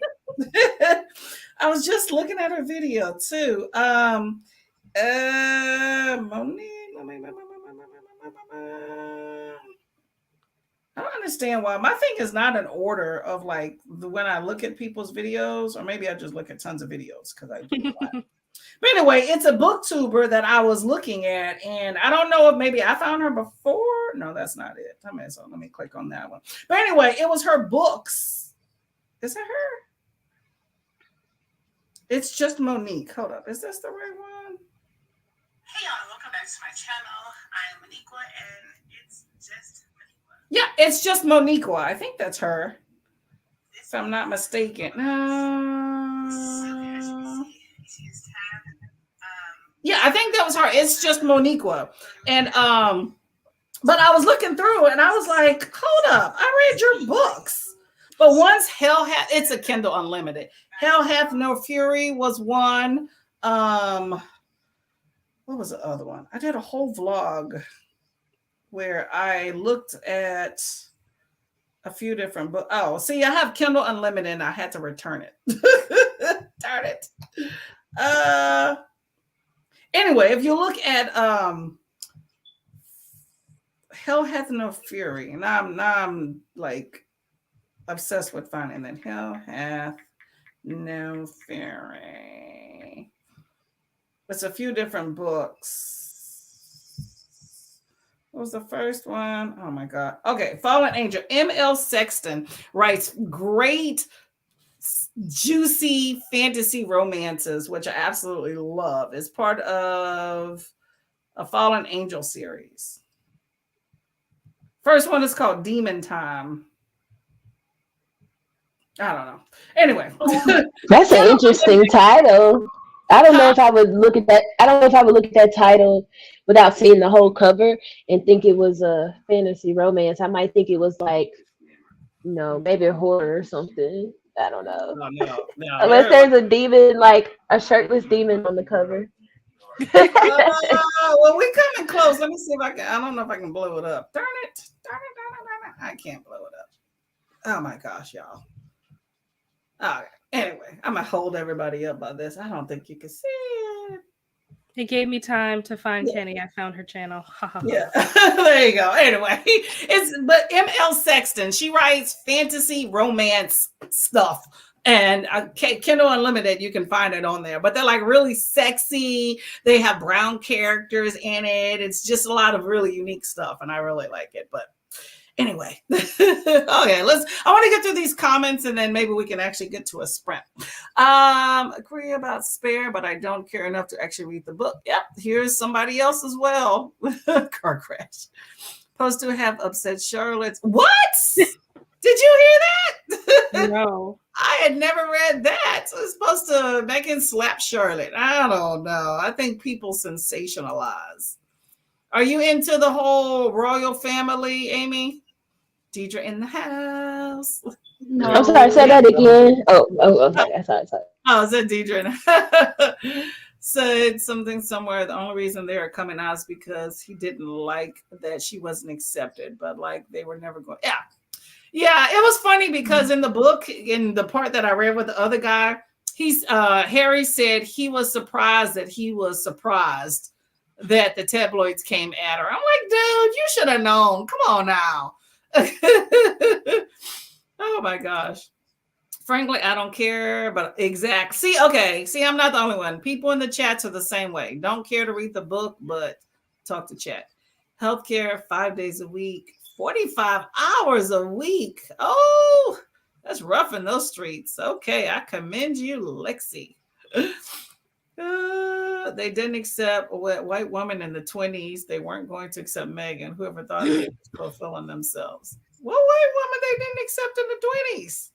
I was just looking at her video too. Monique. I don't understand why my thing is not an order of like when I look at people's videos, or maybe I just look at tons of videos because I do a lot. But anyway, it's a booktuber that I was looking at, and I don't know if maybe I found her before. No, that's not it. So let me click on that one. But anyway, it was her books. Is it her? It's just Monique. Hold up. Is this the right one? Hey y'all, welcome back to my channel. I am Moniqua, and it's just Moniqua. Yeah, it's just Moniqua. I think that's her. If I'm not mistaken. Yeah, I think that was her. It's just Moniqua. And but I was looking through and I was like, hold up, I read your books. But once it's a Kindle Unlimited. Hell Hath No Fury was one. What was the other one? I did a whole vlog where I looked at a few different books. Oh, see, I have Kindle Unlimited and I had to return it. Darn it. Anyway, if you look at Hell Hath No Fury, and I'm like obsessed with fun. And then hell hath no fury. It's a few different books. What was the first one? Oh my God. Okay. Fallen Angel. M.L. Sexton writes great, juicy fantasy romances, which I absolutely love. It's part of a Fallen Angel series. First one is called Demon Time. I don't know. Anyway. That's an interesting title. I don't know if I would look at that. I don't know if I would look at that title without seeing the whole cover and think it was a fantasy romance. I might think it was like, maybe a horror or something. I don't know. No. Unless there's a demon, like a shirtless demon on the cover. Well, we coming close. Let me see if I can. I don't know if I can blow it up. Darn it. I can't blow it up. Oh my gosh, y'all. All right. Anyway, I'm gonna hold everybody up by this. I don't think you can see it. It gave me time to find Kenny. I found her channel. Yeah, there you go. Anyway, but M.L. Sexton, she writes fantasy romance stuff. And Kindle Unlimited, you can find it on there. But they're like really sexy. They have brown characters in it. It's just a lot of really unique stuff, and I really like it. But anyway, okay, I want to get through these comments and then maybe we can actually get to a sprint. Agree about Spare, but I don't care enough to actually read the book. Yep, here's somebody else as well. Car crash. Supposed to have upset Charlotte's. What? Did you hear that? No. I had never read that. So it's supposed to Megan slap Charlotte. I don't know. I think people sensationalize. Are you into the whole royal family, Amy? Deidre in the house. No. I'm sorry, say that again. Okay. Sorry. Oh, is that Deidre? Said something somewhere. The only reason they are coming out is because he didn't like that she wasn't accepted, but like they were never going. Yeah. It was funny because in the book, in the part that I read with the other guy, Harry said he was surprised that he was surprised that the tabloids came at her. I'm like, dude, you should have known. Come on now. Oh my gosh. Frankly, I don't care, but See, I'm not the only one. People in the chats are the same way. Don't care to read the book, but talk to chat. Healthcare 5 days a week, 45 hours a week. Oh, that's rough in those streets. Okay, I commend you, Lexi. They didn't accept a white woman in the 20s. They weren't going to accept Megan. Whoever thought they was fulfilling themselves. What white woman they didn't accept in the 20s?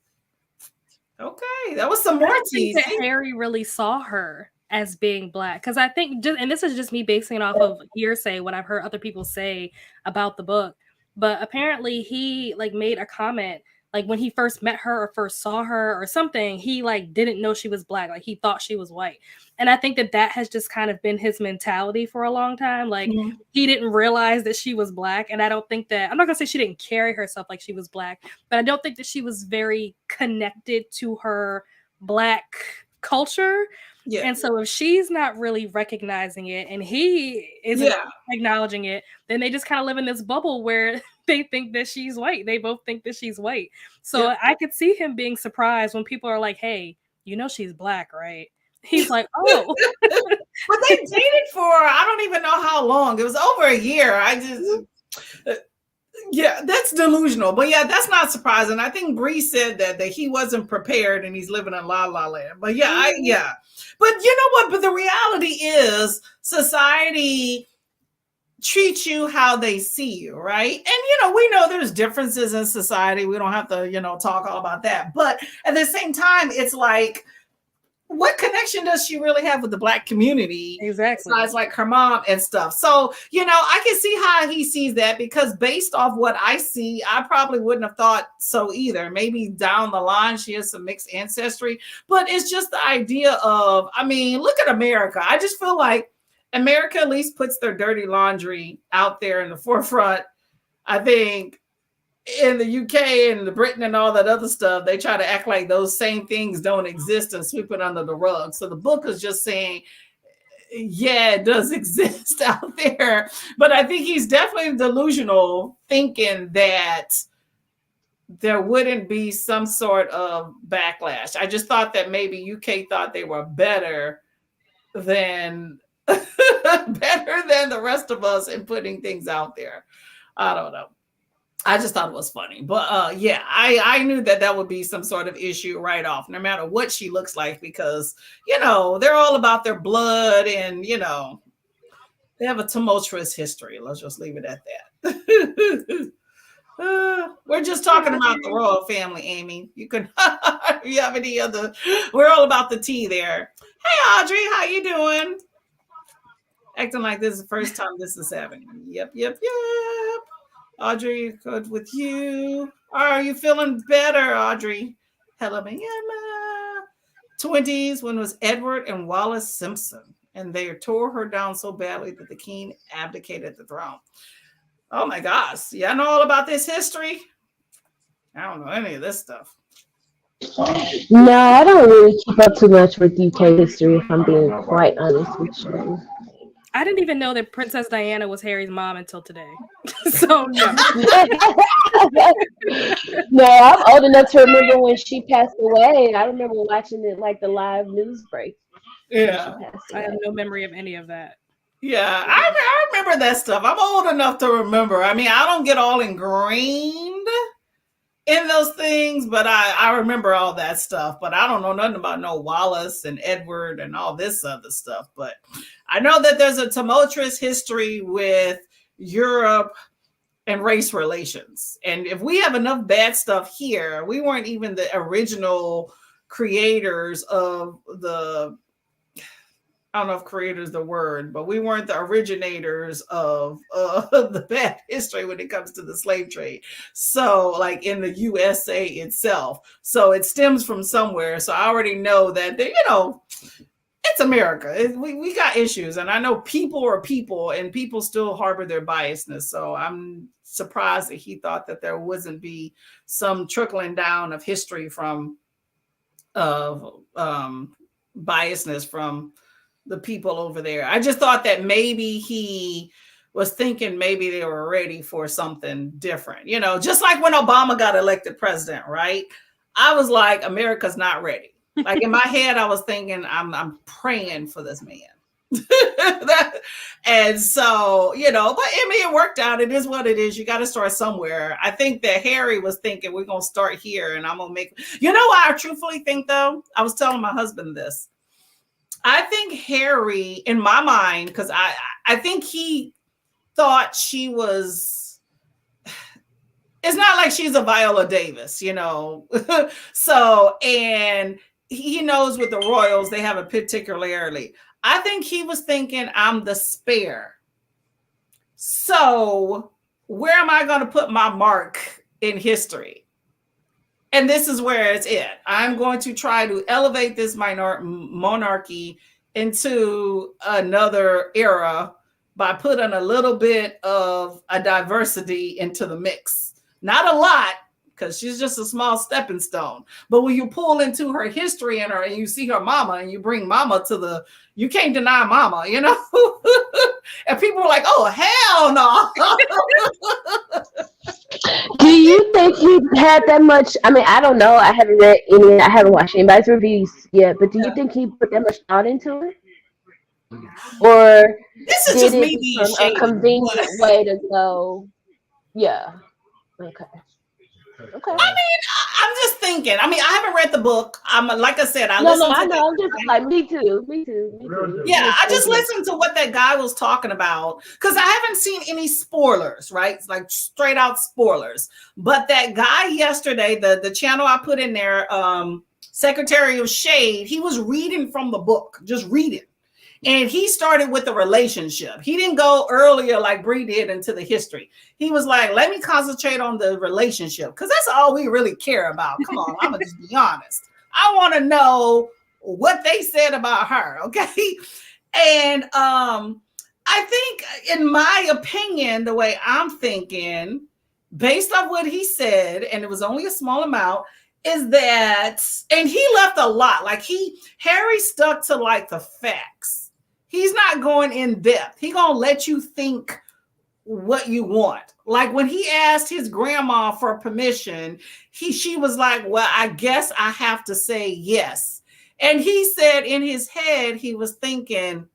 Okay, that was some more tea. Harry really saw her as being Black, because I think, and this is just me basing it off of hearsay, what I've heard other people say about the book, but apparently he like made a comment like when he first met her or first saw her or something, he like didn't know she was Black, like he thought she was white. And I think that has just kind of been his mentality for a long time. Like he didn't realize that she was Black. And I don't think that, I'm not gonna say she didn't carry herself like she was Black, but I don't think that she was very connected to her Black culture. Yeah. And so if she's not really recognizing it and he isn't acknowledging it, then they just kind of live in this bubble where they think that she's white. They both think that she's white. So I could see him being surprised when people are like, hey, you know she's Black, right? He's like, oh. But they dated for, I don't even know how long. It was over a year. That's delusional. But yeah, that's not surprising. I think Bree said that he wasn't prepared and he's living in La La Land. But But you know what? But the reality is society treat you how they see you, right? And we know there's differences in society. We don't have to talk all about that, but at the same time it's like, what connection does she really have with the Black community? Exactly. Besides like her mom and stuff. So I can see how he sees that, because based off what I see, I probably wouldn't have thought so either. Maybe down the line she has some mixed ancestry, but it's just the idea of, look at America. I just feel like America at least puts their dirty laundry out there in the forefront. I think in the UK and the Britain and all that other stuff, they try to act like those same things don't exist and sweep it under the rug. So the book is just saying, yeah, it does exist out there. But I think he's definitely delusional thinking that there wouldn't be some sort of backlash. I just thought that maybe UK thought they were better than better than the rest of us in putting things out there. I don't know. I just thought it was funny. But yeah, I knew that that would be some sort of issue right off, no matter what she looks like, because, you know, they're all about their blood and, you know, they have a tumultuous history. Let's just leave it at that. We're just talking about the royal family, Amy. You can, if you have any other, we're all about the tea there. Hey, Audrey, how you doing? Acting like this is the first time this is happening. Yep. Audrey, good with you. Are you feeling better, Audrey? Hello, Emma. 20s when it was Edward and Wallace Simpson, and they tore her down so badly that the king abdicated the throne. Oh my gosh. Yeah, I know all about this history. I don't know any of this stuff. No, I don't really keep up too much with UK history, if I'm being quite honest with you. I didn't even know that Princess Diana was Harry's mom until today. So no. No, I'm old enough to remember when she passed away. I remember watching it like the live news break. Yeah. I have no memory of any of that. Yeah, I remember that stuff. I'm old enough to remember. I mean, I don't get all ingrained in those things, but I remember all that stuff. But I don't know nothing about no Wallace and Edward and all this other stuff. But I know that there's a tumultuous history with Europe and race relations. And if we have enough bad stuff here, we weren't even the original creators of the, I don't know if creator is the word, but we weren't the originators of the bad history when it comes to the slave trade. So like in the USA itself. So it stems from somewhere. So I already know that, you know, it's America. We got issues. And I know people are people and people still harbor their biasness. So I'm surprised that he thought that there wouldn't be some trickling down of history from biasness from the people over there. I just thought that maybe he was thinking maybe they were ready for something different, you know, just like when Obama got elected president, right? I was like, America's not ready. Like in my head, I was thinking, I'm praying for this man. And so, you know, but I mean, it worked out. It is what it is. You got to start somewhere. I think that Harry was thinking we're going to start here and I'm going to make, you know what I truthfully think though? I was telling my husband this. I think Harry, in my mind, because I think he thought she was, it's not like she's a Viola Davis, you know. So, and he knows with the Royals, they have a particularity. I think he was thinking, I'm the spare. So where am I going to put my mark in history? And this is where it's at. I'm going to try to elevate this monarchy into another era by putting a little bit of a diversity into the mix. Not a lot, because she's just a small stepping stone. But when you pull into her history and you see her mama and you bring mama to the, you can't deny mama, you know? And people were like, oh, hell no. Do you think he had that much? I mean, I don't know. I haven't watched anybody's reviews yet, but do you think he put that much thought into it? Or this is did just it me being become shady, a convenient way to go? Yeah. Okay. I mean, I'm just thinking. I mean, I haven't read the book. I'm like I said, I know. I'm just like me too. Yeah, I just listened to what that guy was talking about because I haven't seen any spoilers, right? It's like straight out spoilers. But that guy yesterday, the channel I put in there, Secretary of Shade, he was reading from the book, just reading. And he started with the relationship. He didn't go earlier like Bree did into the history. He was like, let me concentrate on the relationship because that's all we really care about. Come on, I'm going to just be honest. I want to know what they said about her, okay? And I think, in my opinion, the way I'm thinking, based on what he said, and it was only a small amount, is that, and he left a lot. Like Harry stuck to like the facts. He's not going in depth. He's going to let you think what you want. Like when he asked his grandma for permission, she was like, well, I guess I have to say yes. And he said in his head, he was thinking,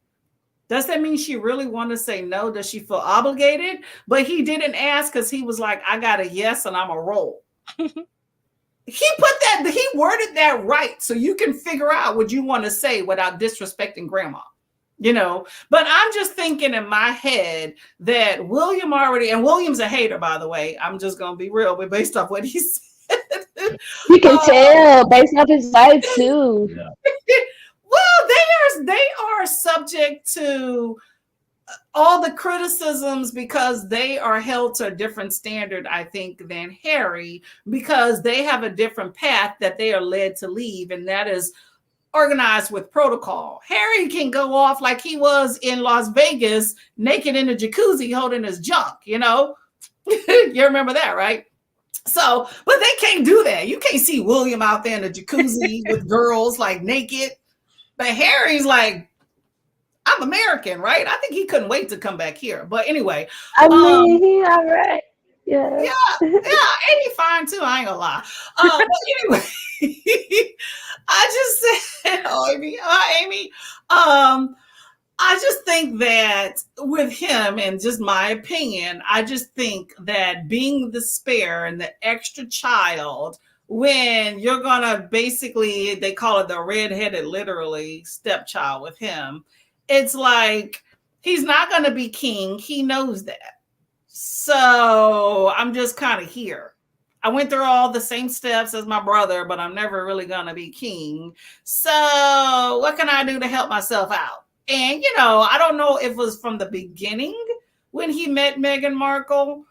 does that mean she really want to say no? Does she feel obligated? But he didn't ask because he was like, I got a yes and I'm a roll. He worded that right. So you can figure out what you want to say without disrespecting grandma, but I'm just thinking in my head that William's a hater, by the way. I'm just going to be real, but based off what he said. You can tell based off his life too. Well, they are subject to all the criticisms because they are held to a different standard, I think, than Harry, because they have a different path that they are led to leave, and that is organized with protocol. Harry can go off like he was in Las Vegas, naked in a jacuzzi holding his junk, You remember that, right? So, but they can't do that. You can't see William out there in a jacuzzi with girls like naked. But Harry's like, I'm American, right? I think he couldn't wait to come back here. But anyway. I mean, he all right. Yeah. Yeah, and he fine too. I ain't gonna lie. But anyway, I just said, Amy. I just think that with him, and just my opinion, I just think that being the spare and the extra child, when you're gonna basically, they call it the redheaded, literally stepchild with him, it's like he's not gonna be king. He knows that. So I'm just kind of here. I went through all the same steps as my brother, but I'm never really going to be king. So what can I do to help myself out? And, I don't know if it was from the beginning when he met Meghan Markle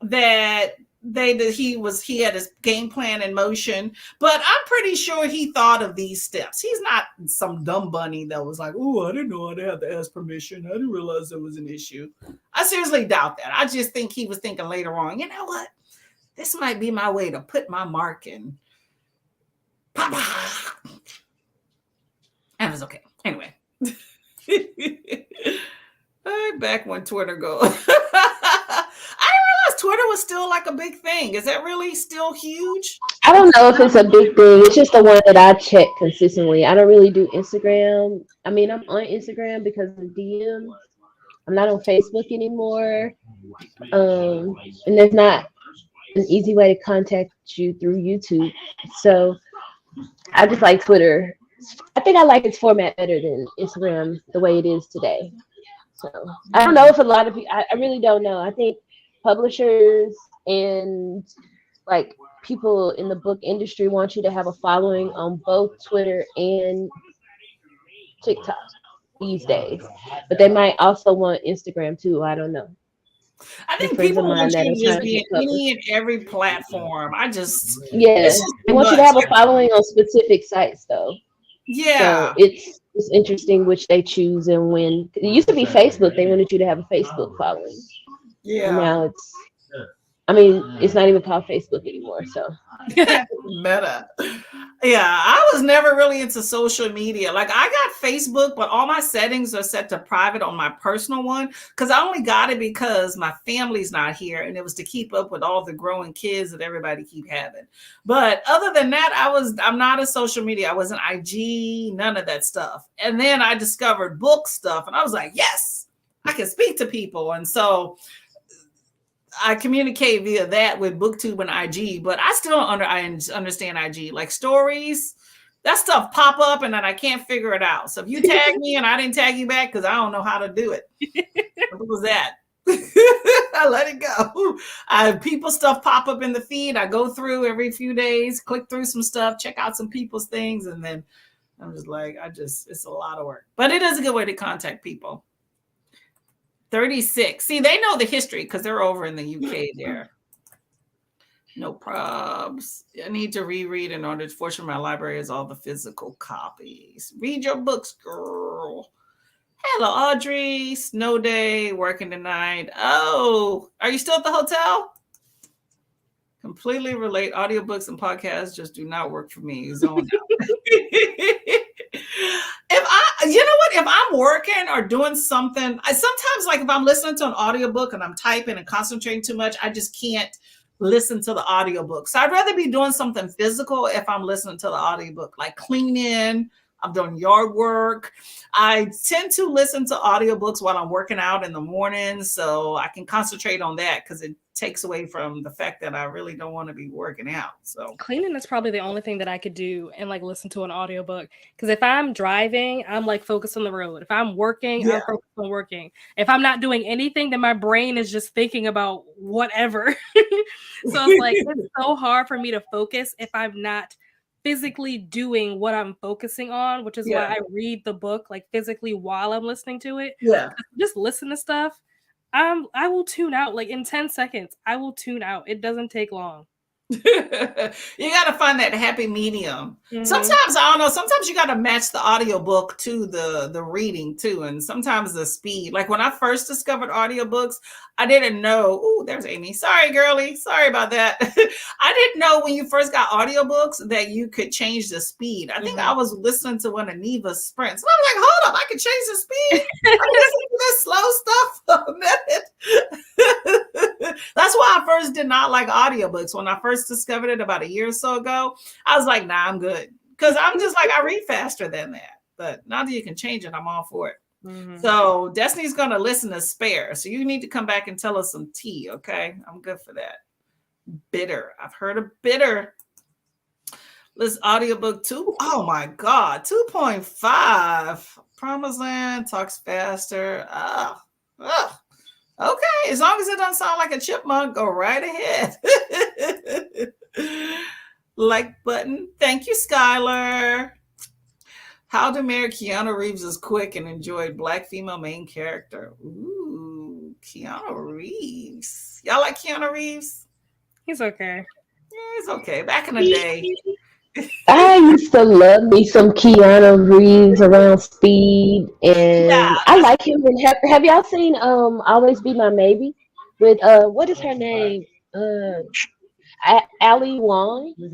that he had his game plan in motion, but I'm pretty sure he thought of these steps. He's not some dumb bunny that was like, oh, I didn't know I'd have to ask permission. I didn't realize there was an issue. I seriously doubt that. I just think he was thinking later on, you know what? This might be my way to put my mark in. Papa. And it was okay. Anyway. Back when Twitter goes. Twitter was still like a big thing. Is that really still huge? I don't know if it's a big thing. It's just the one that I check consistently. I don't really do Instagram. I mean, I'm on Instagram because of DMs. I'm not on Facebook anymore. And there's not an easy way to contact you through YouTube. So I just like Twitter. I think I like its format better than Instagram the way it is today. So I don't know if a lot of people, I really don't know. I think publishers and like people in the book industry want you to have a following on both Twitter and TikTok these days, but they might also want Instagram too. I don't know. I think people want you to just be in any and every platform. They want you to have a following on specific sites though. Yeah. So it's interesting which they choose and when. It used to be Facebook. They wanted you to have a Facebook following. Yeah. And now it's not even called Facebook anymore. So Meta. Yeah, I was never really into social media. Like I got Facebook, but all my settings are set to private on my personal one because I only got it because my family's not here and it was to keep up with all the growing kids that everybody keep having. But other than that, I'm not a social media. I wasn't IG, none of that stuff. And then I discovered book stuff and I was like, yes, I can speak to people. And so I communicate via that with BookTube and IG, but I still don't understand IG. Like stories, that stuff pop up and then I can't figure it out. So if you tag me and I didn't tag you back because I don't know how to do it. What was that? I let it go. People stuff pop up in the feed. I go through every few days, click through some stuff, check out some people's things, and then I'm just like, it's a lot of work. But it is a good way to contact people. 36. See, they know the history because they're over in the UK there. No probs. I need to reread in order to fortune my library has all the physical copies. Read your books, girl. Hello, Audrey. Snow day, working tonight. Oh, are you still at the hotel? Completely relate. Audiobooks and podcasts just do not work for me. Zone out. if I'm working or doing something, I sometimes, like, if I'm listening to an audiobook and I'm typing and concentrating too much, I just can't listen to the audiobook. So I'd rather be doing something physical if I'm listening to the audiobook, like cleaning, I'm doing yard work. I tend to listen to audiobooks while I'm working out in the morning so I can concentrate on that, because it takes away from the fact that I really don't want to be working out. So Cleaning is probably the only thing that I could do and like listen to an audiobook. Because if I'm driving, I'm like focused on the road. If I'm working, I'm focused on working. If I'm not doing anything, then my brain is just thinking about whatever. So it's like it's so hard for me to focus if I'm not physically doing what I'm focusing on, which is why I read the book like physically while I'm listening to it. yeah. Just listen to stuff. I will tune out like in 10 seconds. I will tune out. It doesn't take long. You got to find that happy medium. Mhm. Sometimes, I don't know, sometimes you got to match the audiobook to the reading too. And sometimes the speed, like when I first discovered audiobooks, I didn't know. Oh, there's Amy. Sorry, girly. Sorry about that. I didn't know when you first got audiobooks that you could change the speed. I think I was listening to one of Neva's sprints. And I'm like, hold up, I can change the speed. I'm listening to this slow stuff for a minute. That's why I first did not like audiobooks. When I first discovered it about a year or so ago, I was like, nah, I'm good. Because I'm just like, I read faster than that. But now that you can change it, I'm all for it. So Destiny's going to listen to Spare. So you need to come back and tell us some tea, okay? I'm good for that. Bitter. I've heard of Bitter. This audiobook 2. Oh my God. 2.5. Promised Land talks faster. Okay, as long as it doesn't sound like a chipmunk, go right ahead. Like button. Thank you, Skylar. How to Marry Keanu Reeves is quick and enjoyed Black female main character. Ooh, Keanu Reeves. Y'all like Keanu Reeves? He's okay. Yeah, he's okay. Back in the day. I used to love me some Keanu Reeves around Speed, and I like him. And have y'all seen Always Be My Maybe with what is her name? Ali Wong, and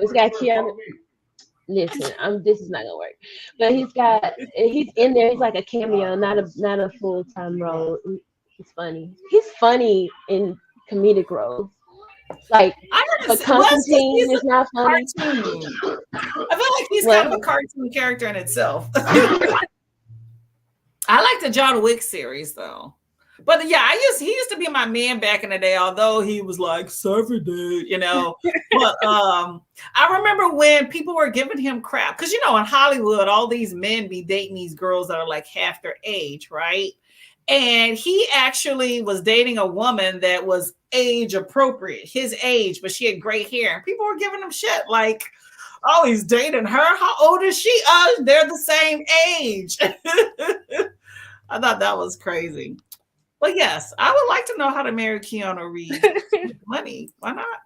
it's got Keanu. Listen, this is not gonna work, but he's in there. He's like a cameo, not a full time role. He's funny. He's funny in comedic roles. Like, but Constantine is not funny. Cartoon. I feel like he's kind of a cartoon character in itself. I like the John Wick series though. But yeah, he used to be my man back in the day, although he was like surfer dude, you know. But I remember when people were giving him crap, because you know, in Hollywood, all these men be dating these girls that are like half their age, right? And he actually was dating a woman that was age appropriate, his age, but she had gray hair. And people were giving him shit like, oh, he's dating her. How old is she? They're the same age. I thought that was crazy. But yes, I would like to know how to marry Keanu Reeves. Money, why not?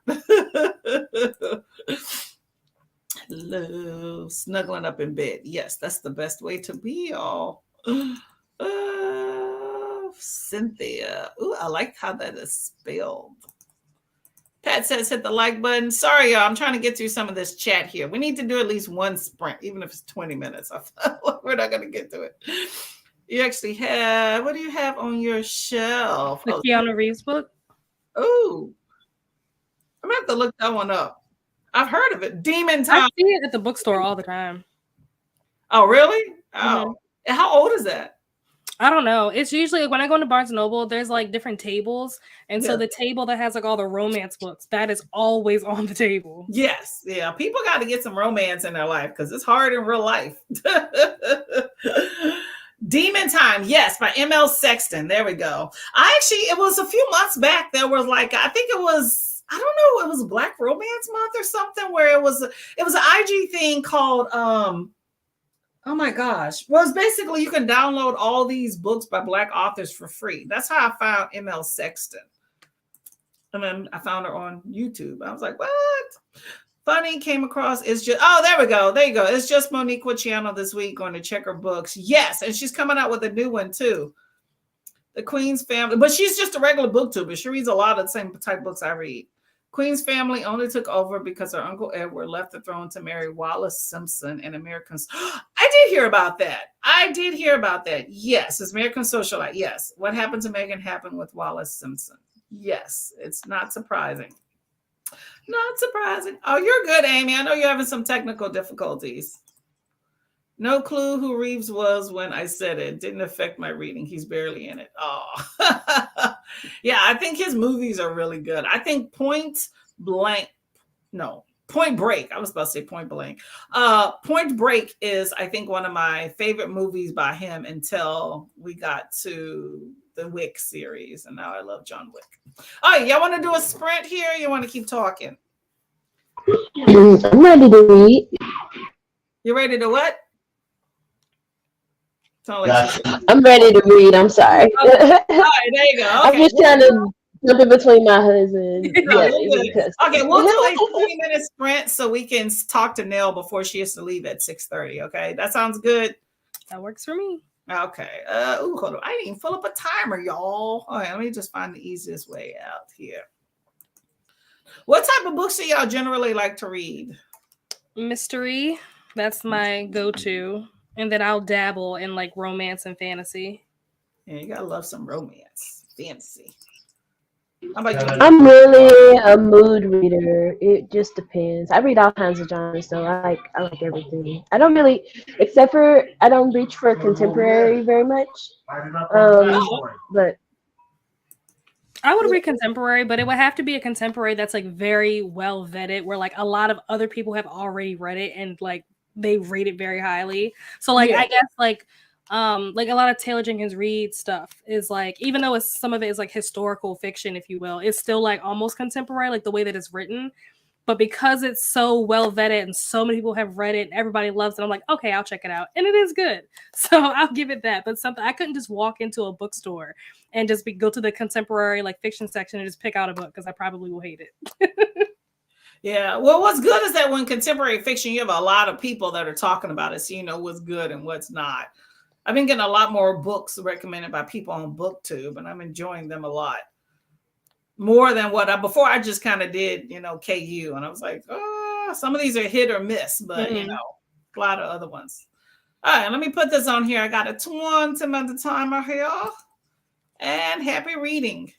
Hello, snuggling up in bed. Yes, that's the best way to be, y'all. Cynthia. Ooh, I like how that is spelled. Pat says hit the like button. Sorry, y'all. I'm trying to get through some of this chat here. We need to do at least one sprint, even if it's 20 minutes. We're not going to get to it. You actually have, what do you have on your shelf? The Keanu Reeves book. Oh, I'm going to have to look that one up. I've heard of it. Demon Time. I see it at the bookstore all the time. Oh, really? Oh, how old is that? I don't know. It's usually when I go into Barnes & Noble, there's like different tables. And so the table that has like all the romance books, that is always on the table. Yes. Yeah. People got to get some romance in their life because it's hard in real life. Demon Time. Yes. By M.L. Sexton. There we go. It was a few months back. There was like, I think it was, I don't know, it was Black Romance Month or something where it was an IG thing called, oh my gosh. Well, it's basically you can download all these books by Black authors for free. That's how I found M.L. Sexton. And then I found her on YouTube. I was like, what? Funny, came across. It's just, oh, there we go. There you go. It's just Monique Channel this week going to check her books. Yes. And she's coming out with a new one too. The Queen's Family. But she's just a regular booktuber. She reads a lot of the same type books I read. Queen's family only took over because her uncle Edward left the throne to marry Wallace Simpson, an American. I did hear about that. Yes, it's American socialite. Yes. What happened to Meghan happened with Wallace Simpson. Yes, it's not surprising. Not surprising. Oh, you're good, Amy. I know you're having some technical difficulties. No clue who Reeves was when I said it. Didn't affect my reading. He's barely in it. Oh, yeah. I think his movies are really good. I think Point Break. I was about to say Point Blank. Point Break is, I think, one of my favorite movies by him until we got to the Wick series, and now I love John Wick. Oh, y'all want to do a sprint here? Or you want to keep talking? I'm ready to read. You ready to what? I'm ready to read. I'm sorry. All right, there you go. Okay. I'm just trying to jump in between my husband. No, okay, we'll do a 20-minute sprint so we can talk to Nell before she has to leave at 6:30. Okay, that sounds good. That works for me. Okay. Hold on. I didn't even fill up a timer, y'all. All right, let me just find the easiest way out here. What type of books do y'all generally like to read? Mystery. That's my go-to. And then I'll dabble in like romance and fantasy. Yeah, you gotta love some romance, fantasy. How about you? I'm really a mood reader. It just depends. I read all kinds of genres, so I like everything. I don't really, except for I don't reach for contemporary very much. But I would read contemporary, but it would have to be a contemporary that's like very well vetted, where like a lot of other people have already read it and like they rate it very highly. So like I guess like a lot of Taylor Jenkins Reid stuff is like, even though some of it is like historical fiction, if you will, it's still like almost contemporary, like the way that it's written. But because it's so well vetted and so many people have read it, and everybody loves it, I'm like, okay, I'll check it out, and it is good. So I'll give it that. But something I couldn't just walk into a bookstore and just go to the contemporary like fiction section and just pick out a book because I probably will hate it. Yeah. Well, what's good is that when contemporary fiction, you have a lot of people that are talking about it, so you know what's good and what's not. I've been getting a lot more books recommended by people on BookTube, and I'm enjoying them a lot more than before. I just kind of did, KU, and I was like, oh, some of these are hit or miss, but a lot of other ones. All right, let me put this on here. I got a 20-minute timer here, and happy reading.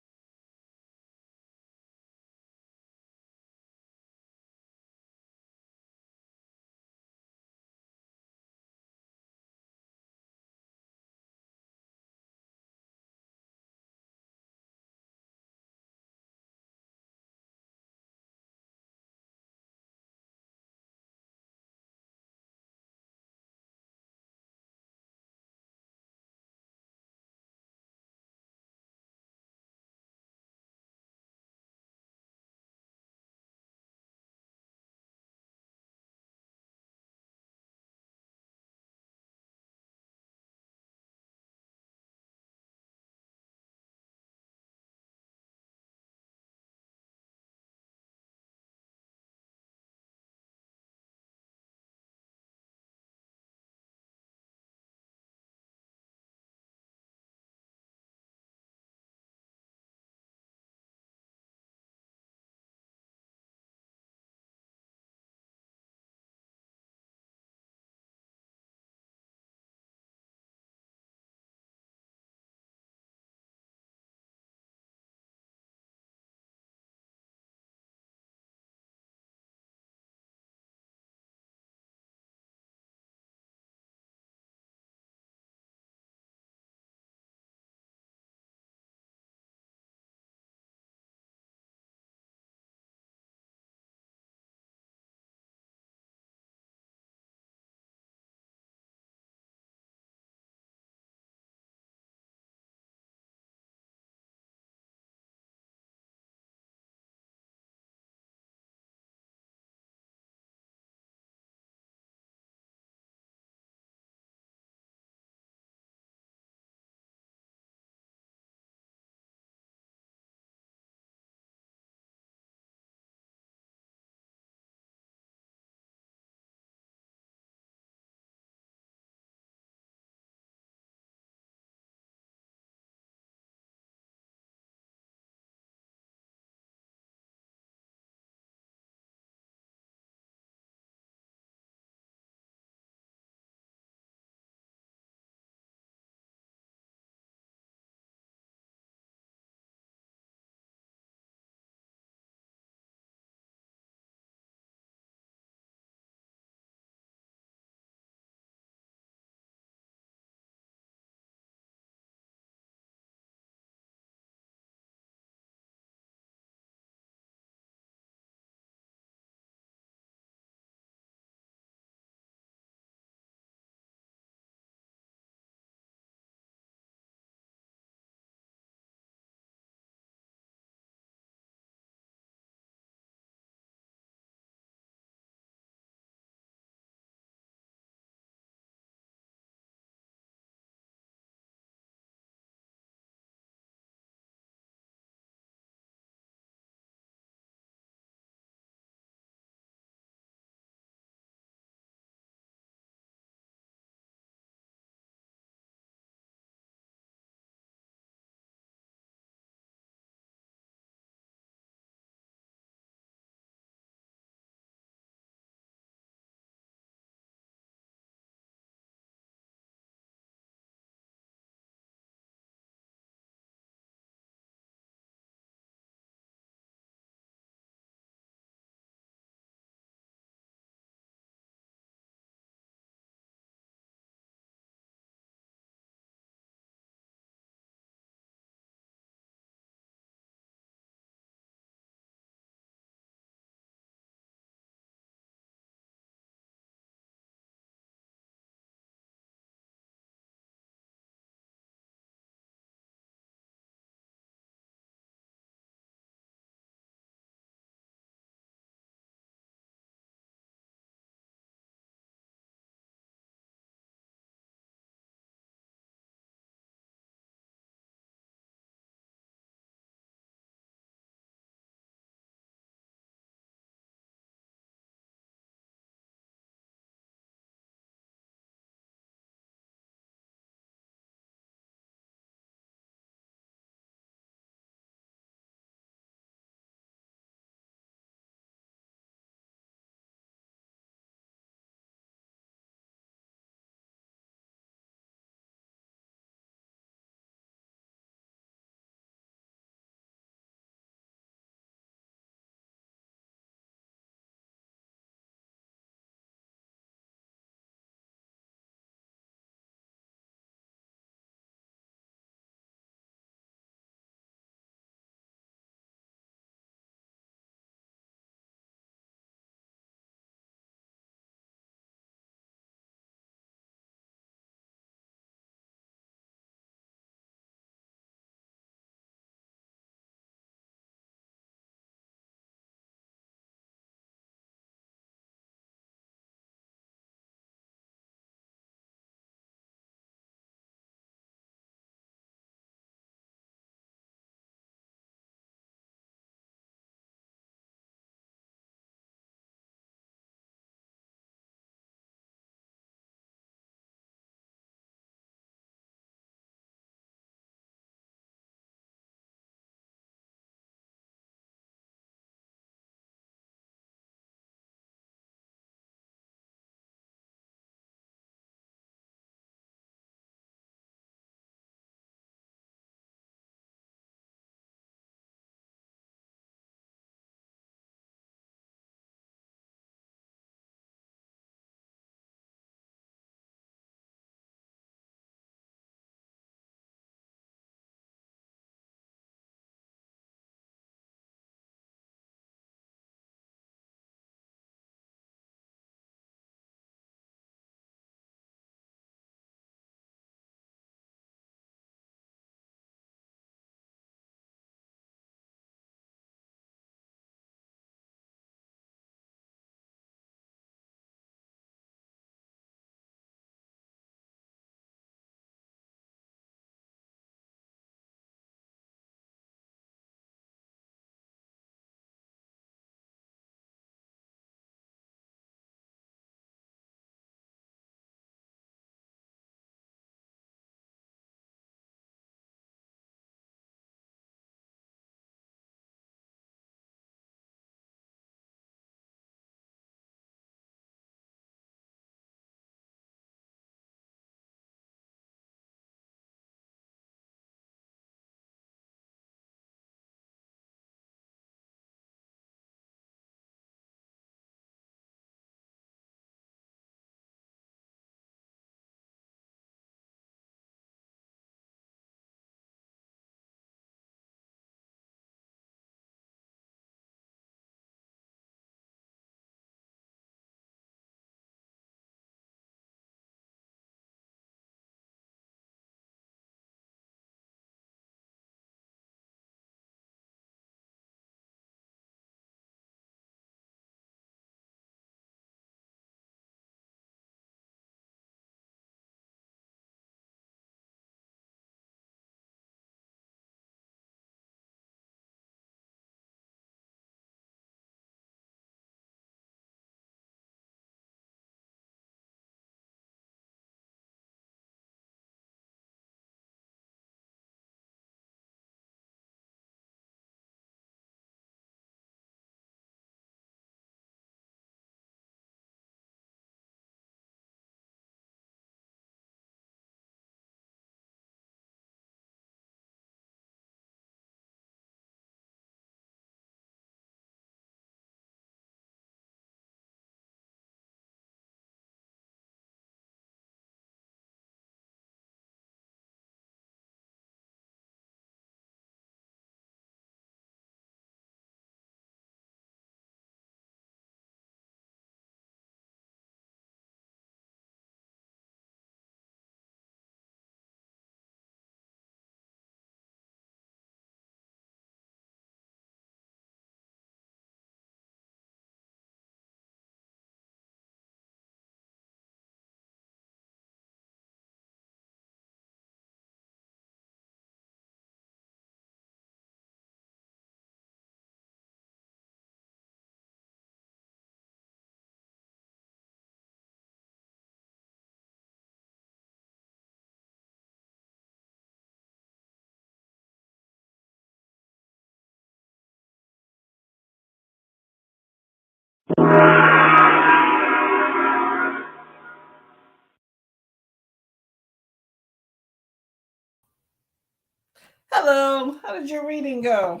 Hello. How did your reading go?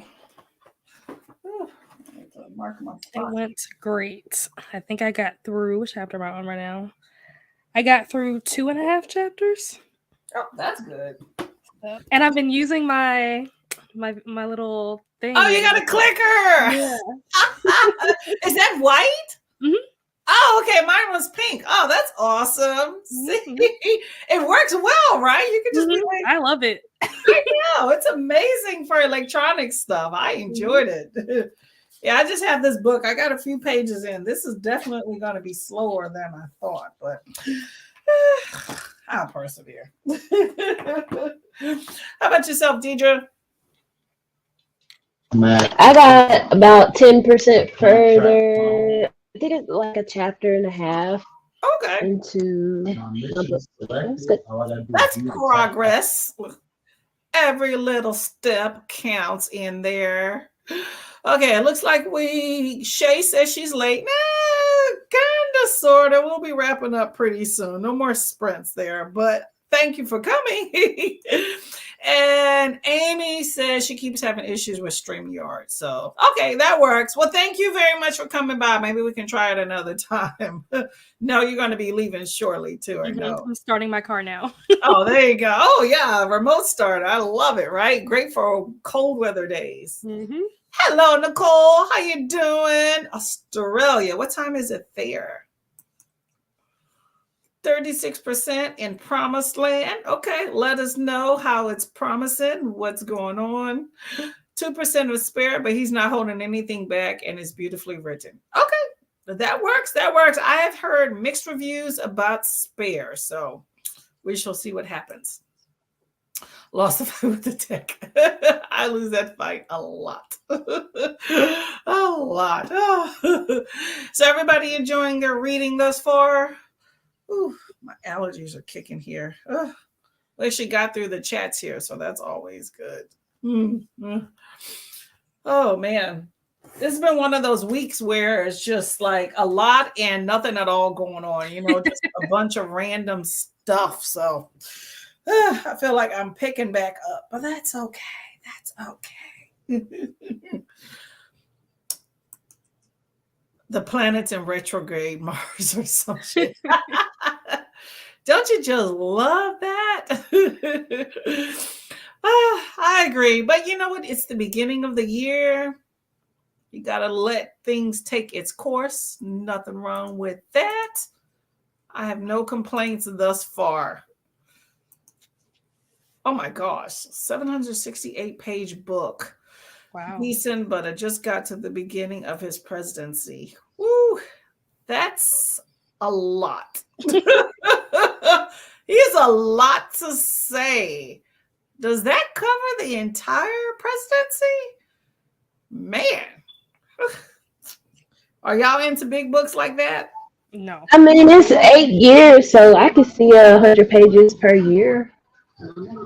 Ooh, I need to mark my It spot. went great. I think I got through, which chapter am I on right now? I got through 2.5 chapters. Oh, that's good. And I've been using my little thing. Oh, you got a clicker. Yeah. Is that white? Mhm. Oh, okay. Mine was pink. Oh, that's awesome. See, it works well, right? You can just be like, I love it. I know. It's amazing for electronic stuff. I enjoyed it. Yeah, I just have this book. I got a few pages in. This is definitely going to be slower than I thought, but I'll persevere. How about yourself, Deidre? I got about 10% further. I think it's like a chapter and a half Okay. into my book. That's good. That's progress. Every little step counts in there. Okay, it looks like Shay says she's late. Kind of, sort of. We'll be wrapping up pretty soon. No more sprints there, but thank you for coming. And Amy says she keeps having issues with StreamYard. So, okay, that works. Well, thank you very much for coming by. Maybe we can try it another time. No, you're going to be leaving shortly too, or no? I'm starting my car now. Oh, there you go. Oh, yeah, remote start. I love it, right? Great for cold weather days. Hello, Nicole. How you doing? Australia. What time is it there? 36% in Promised Land. Okay, let us know how it's promising, what's going on. 2% of Spirit, but he's not holding anything back, and it's beautifully written. Okay, that works. That works. I have heard mixed reviews about Spare, so we shall see what happens. Lost the fight with the tech. I lose that fight a lot. A lot. Oh. So everybody enjoying their reading thus far? Ooh, my allergies are kicking here. Ugh. At least she got through the chats here, so that's always good. Mm-hmm. Oh, man. This has been one of those weeks where it's just like a lot and nothing at all going on, just a bunch of random stuff. So I feel like I'm picking back up, but that's okay. That's okay. The planets in retrograde, Mars or some shit. Don't you just love that? I agree. But you know what? It's the beginning of the year. You got to let things take its course. Nothing wrong with that. I have no complaints thus far. Oh my gosh, 768-page book. Wow. Decent, but I just got to the beginning of his presidency. Woo, that's a lot. He has a lot to say. Does that cover the entire presidency? Man. Are y'all into big books like that? No. I mean, it's 8 years, so I could see 100 pages per year.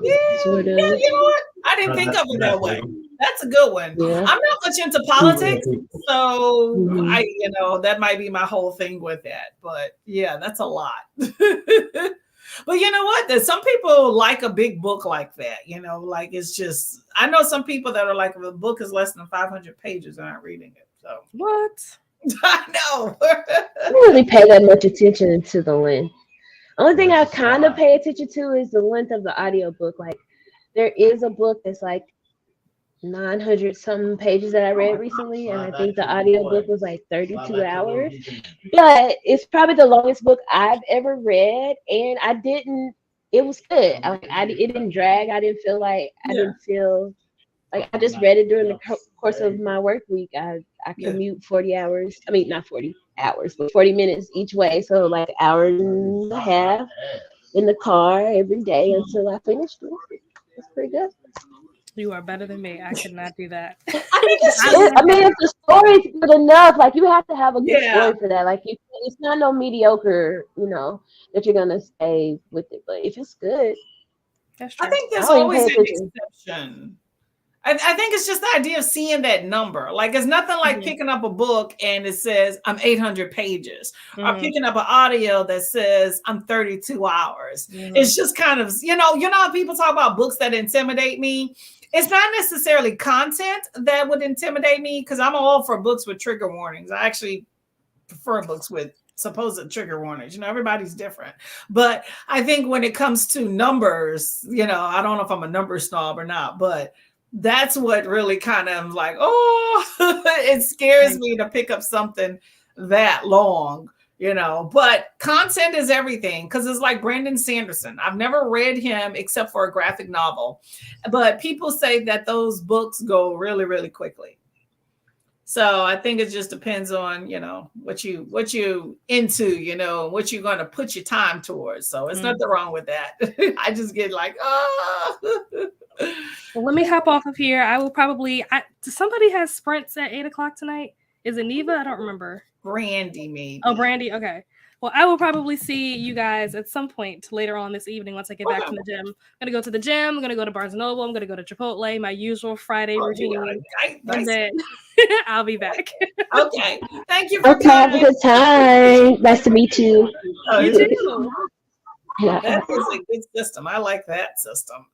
Yeah, Sort of. yeah, you know what? I didn't think of it that way. That's a good one. Yeah. I'm not much into politics, so Mhm. that might be my whole thing with that. But yeah, that's a lot. But you know what? There's some people like a big book like that. Like it's just. I know some people that are like, if a book is less than 500 pages, they're not reading it. So What? I know. I don't really pay that much attention to the length. Only thing I kind of pay attention to is the length of the audiobook. Like, there is a book that's like 900 something pages that I read recently, and I think the audiobook was like 32 hours. But it's probably the longest book I've ever read, and it was good. It didn't drag. I didn't feel like I just read it during the course of my work week. I commute 40 hours. I mean, not 40 hours, but 40 minutes each way. So like an hour and a half in the car every day until I finished it. It's pretty good. You are better than me. I could not do that. I mean, if the story's good enough, like you have to have a good story for that. Like it's not no mediocre, that you're gonna stay with it. But if it's good, that's true. I think there's always an exception. I think it's just the idea of seeing that number. Like it's nothing like picking up a book and it says I'm 800 pages, or picking up an audio that says I'm 32 hours. It's just kind of, how people talk about books that intimidate me. It's not necessarily content that would intimidate me because I'm all for books with trigger warnings. I actually prefer books with supposed trigger warnings. Everybody's different. But I think when it comes to numbers, I don't know if I'm a number snob or not, but that's what really kind of like, it scares me to pick up something that long. But content is everything because it's like Brandon Sanderson. I've never read him except for a graphic novel, but people say that those books go really, really quickly. So I think it just depends on, what you into, what you're going to put your time towards. So it's nothing wrong with that. I just get like, Well, let me hop off of here. I will probably, somebody has sprints at 8:00 tonight. Is it Neva? I don't remember. Brandy, maybe. Oh, Brandy. Okay. Well, I will probably see you guys at some point later on this evening once I get back from the gym. I'm going to go to the gym. I'm going to go to Barnes & Noble. I'm going to go to Chipotle, my usual Friday routine. And then I'll be back. Okay. Thank you for Okay, have a good time. Nice to meet you. Oh, you too. That is a good system. I like that system.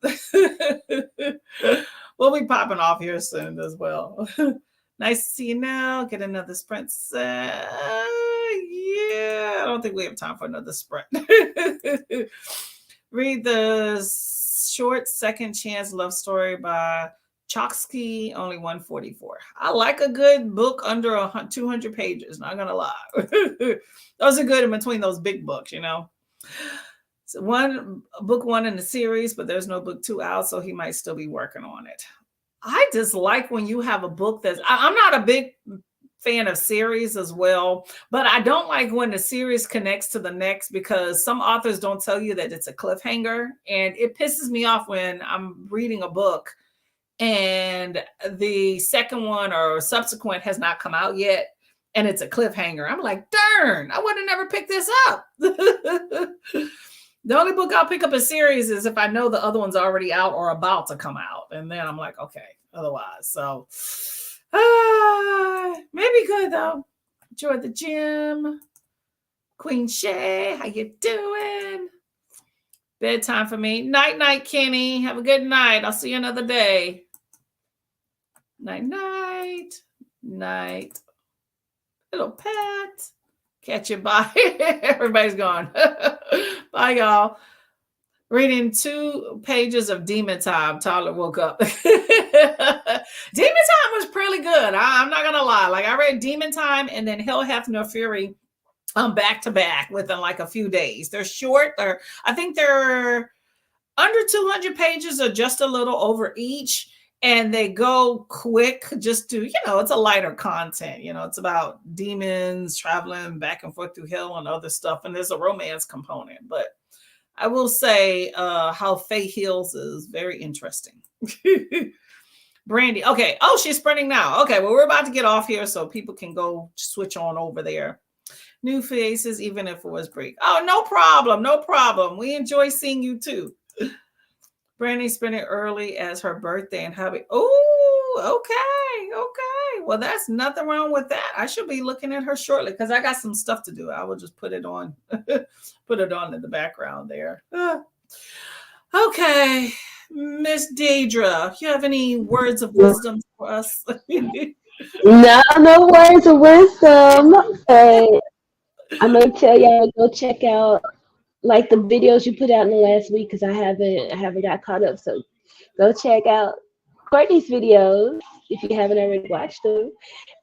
We'll be popping off here soon as well. Nice to see you now. Get another sprint. Yeah, I don't think we have time for another sprint. Read the short Second Chance love story by Choksky, only 144. I like a good book under 200 pages, not gonna lie. Those are good in between those big books, So book one in the series, but there's no book 2 out, so he might still be working on it. I just like when you have a book I'm not a big fan of series as well, but I don't like when the series connects to the next because some authors don't tell you that it's a cliffhanger, and it pisses me off when I'm reading a book and the second one or subsequent has not come out yet and it's a cliffhanger. I'm like, darn, I would have never picked this up. The only book I'll pick up a series is if I know the other one's already out or about to come out. And then I'm like, okay, otherwise. So maybe good though. Enjoy the gym. Queen Shay, how you doing? Bedtime for me. Night, night, Kenny. Have a good night. I'll see you another day. Night, night. Night. Little pet. Catch you. Bye. Everybody's gone. Bye, y'all. Reading 2 pages of Demon Time. Tyler woke up. Demon Time was pretty good. I'm not gonna lie. Like I read Demon Time and then Hell Hath No Fury back to back within like a few days. They're short. I think they're under 200 pages or just a little over each. And they go quick just to, it's a lighter content. It's about demons traveling back and forth through hell and other stuff. And there's a romance component. But I will say how Faye heals is very interesting. Brandy. Okay. Oh, she's sprinting now. Okay. Well, we're about to get off here so people can go switch on over there. New faces, even if it was break. Oh, no problem. No problem. We enjoy seeing you too. Brandy spent it early as her birthday and hubby. Oh, okay. Well, that's nothing wrong with that. I should be looking at her shortly because I got some stuff to do. I will just put it on, put it on in the background there. Okay, Miss Deidre, you have any words of wisdom for us? No words of wisdom. I'm gonna tell y'all go check out like the videos you put out in the last week because I haven't got caught up. So go check out Courtney's videos if you haven't already watched them,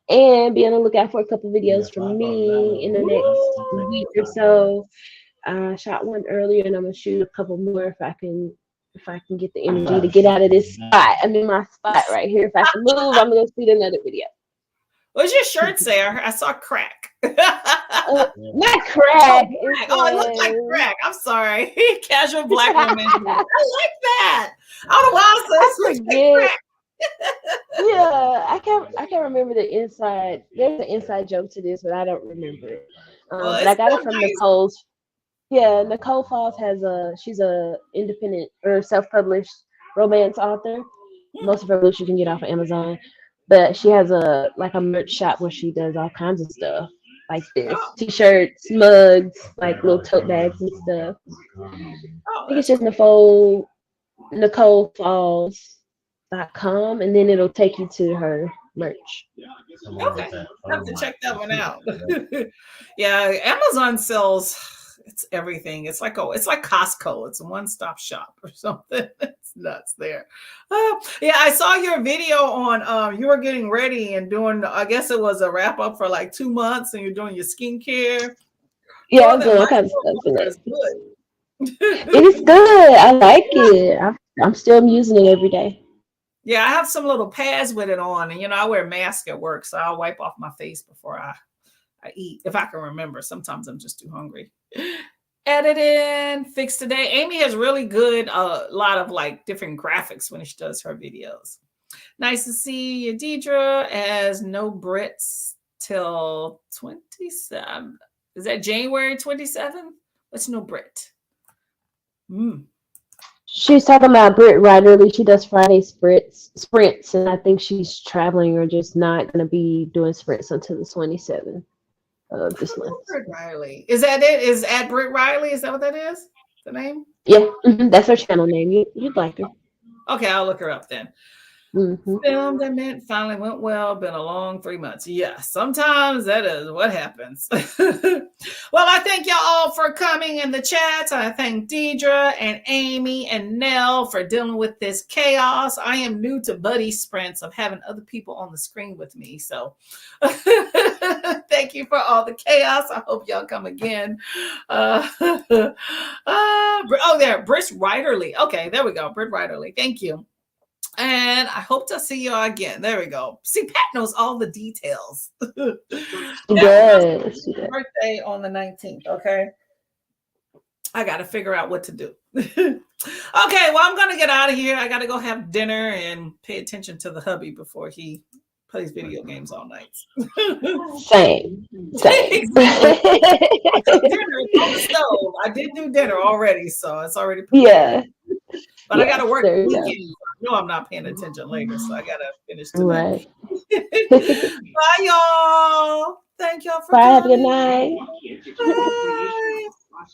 and be on the lookout for a couple videos from me in the next week or so. I shot one earlier, and I'm gonna shoot a couple more if I can get the energy to get out of this spot. I'm in my spot right here. If I can move, I'm gonna shoot another video. What's your shirt say? I saw crack. Not crack. Oh, it looks like crack. I'm sorry. Casual black woman. I like that. I don't know why I said crack. Yeah, I can't remember the inside. There's an inside joke to this, but I don't remember it. But I got it from Nicole's. Yeah, Nicole Falls she's a independent or self-published romance author. Most of her books you can get off of Amazon. But she has a merch shop where she does all kinds of stuff like this. T-shirts, mugs, like little tote bags and stuff. I think it's just Nicole Falls .com, and then it'll take you to her merch. Okay, I have to check that one out. Yeah, Amazon sells it's everything. It's like Costco. It's a one-stop shop or something. It's nuts there. Yeah, I saw your video on you were getting ready and doing. I guess it was a wrap up for like 2 months, and you're doing your skincare. Yeah, Oh, I'm that doing all kinds of stuff in microwater it. is good. It is good. I like it. I'm still using it every day. Yeah, I have some little pads with it on, and I wear a mask at work, so I'll wipe off my face before I eat if I can remember. Sometimes I'm just too hungry. Editing, fix today. Amy has really good a lot of like different graphics when she does her videos. Nice to see you, Deidre, as no Brits till 27. Is that January 27th? What's no Brit? She's talking about Britt Riderly. She does Friday sprints, and I think she's traveling or just not going to be doing sprints until the 27th of this month. Britt Riley. Is that it? Is at Britt Riley? Is that what that is? The name? Yeah, that's her channel name. You'd like her. Okay, I'll look her up then. Film that meant finally went well. Been a long 3 months. Yeah, sometimes that is what happens. Well, I thank y'all all for coming in the chat. I thank Deidre and Amy and Nell for dealing with this chaos. I am new to buddy sprints of having other people on the screen with me. So thank you for all the chaos. I hope y'all come again. There, Britt Riderly. Okay, there we go. Britt Riderly. Thank you. And I hope to see y'all again. There we go. See, Pat knows all the details. Yes. Birthday on the 19th. Okay. I got to figure out what to do. Okay. Well, I'm going to get out of here. I got to go have dinner and pay attention to the hubby before he plays video games all night. Same. Exactly. I took dinner on the stove. I did do dinner already, so it's already prepared. Yeah. But I got to work there the you go. weekend. I know I'm not paying attention later, so I got to finish tonight. Right. Bye, y'all. Thank y'all for Bye. Have a good coming. night. Bye.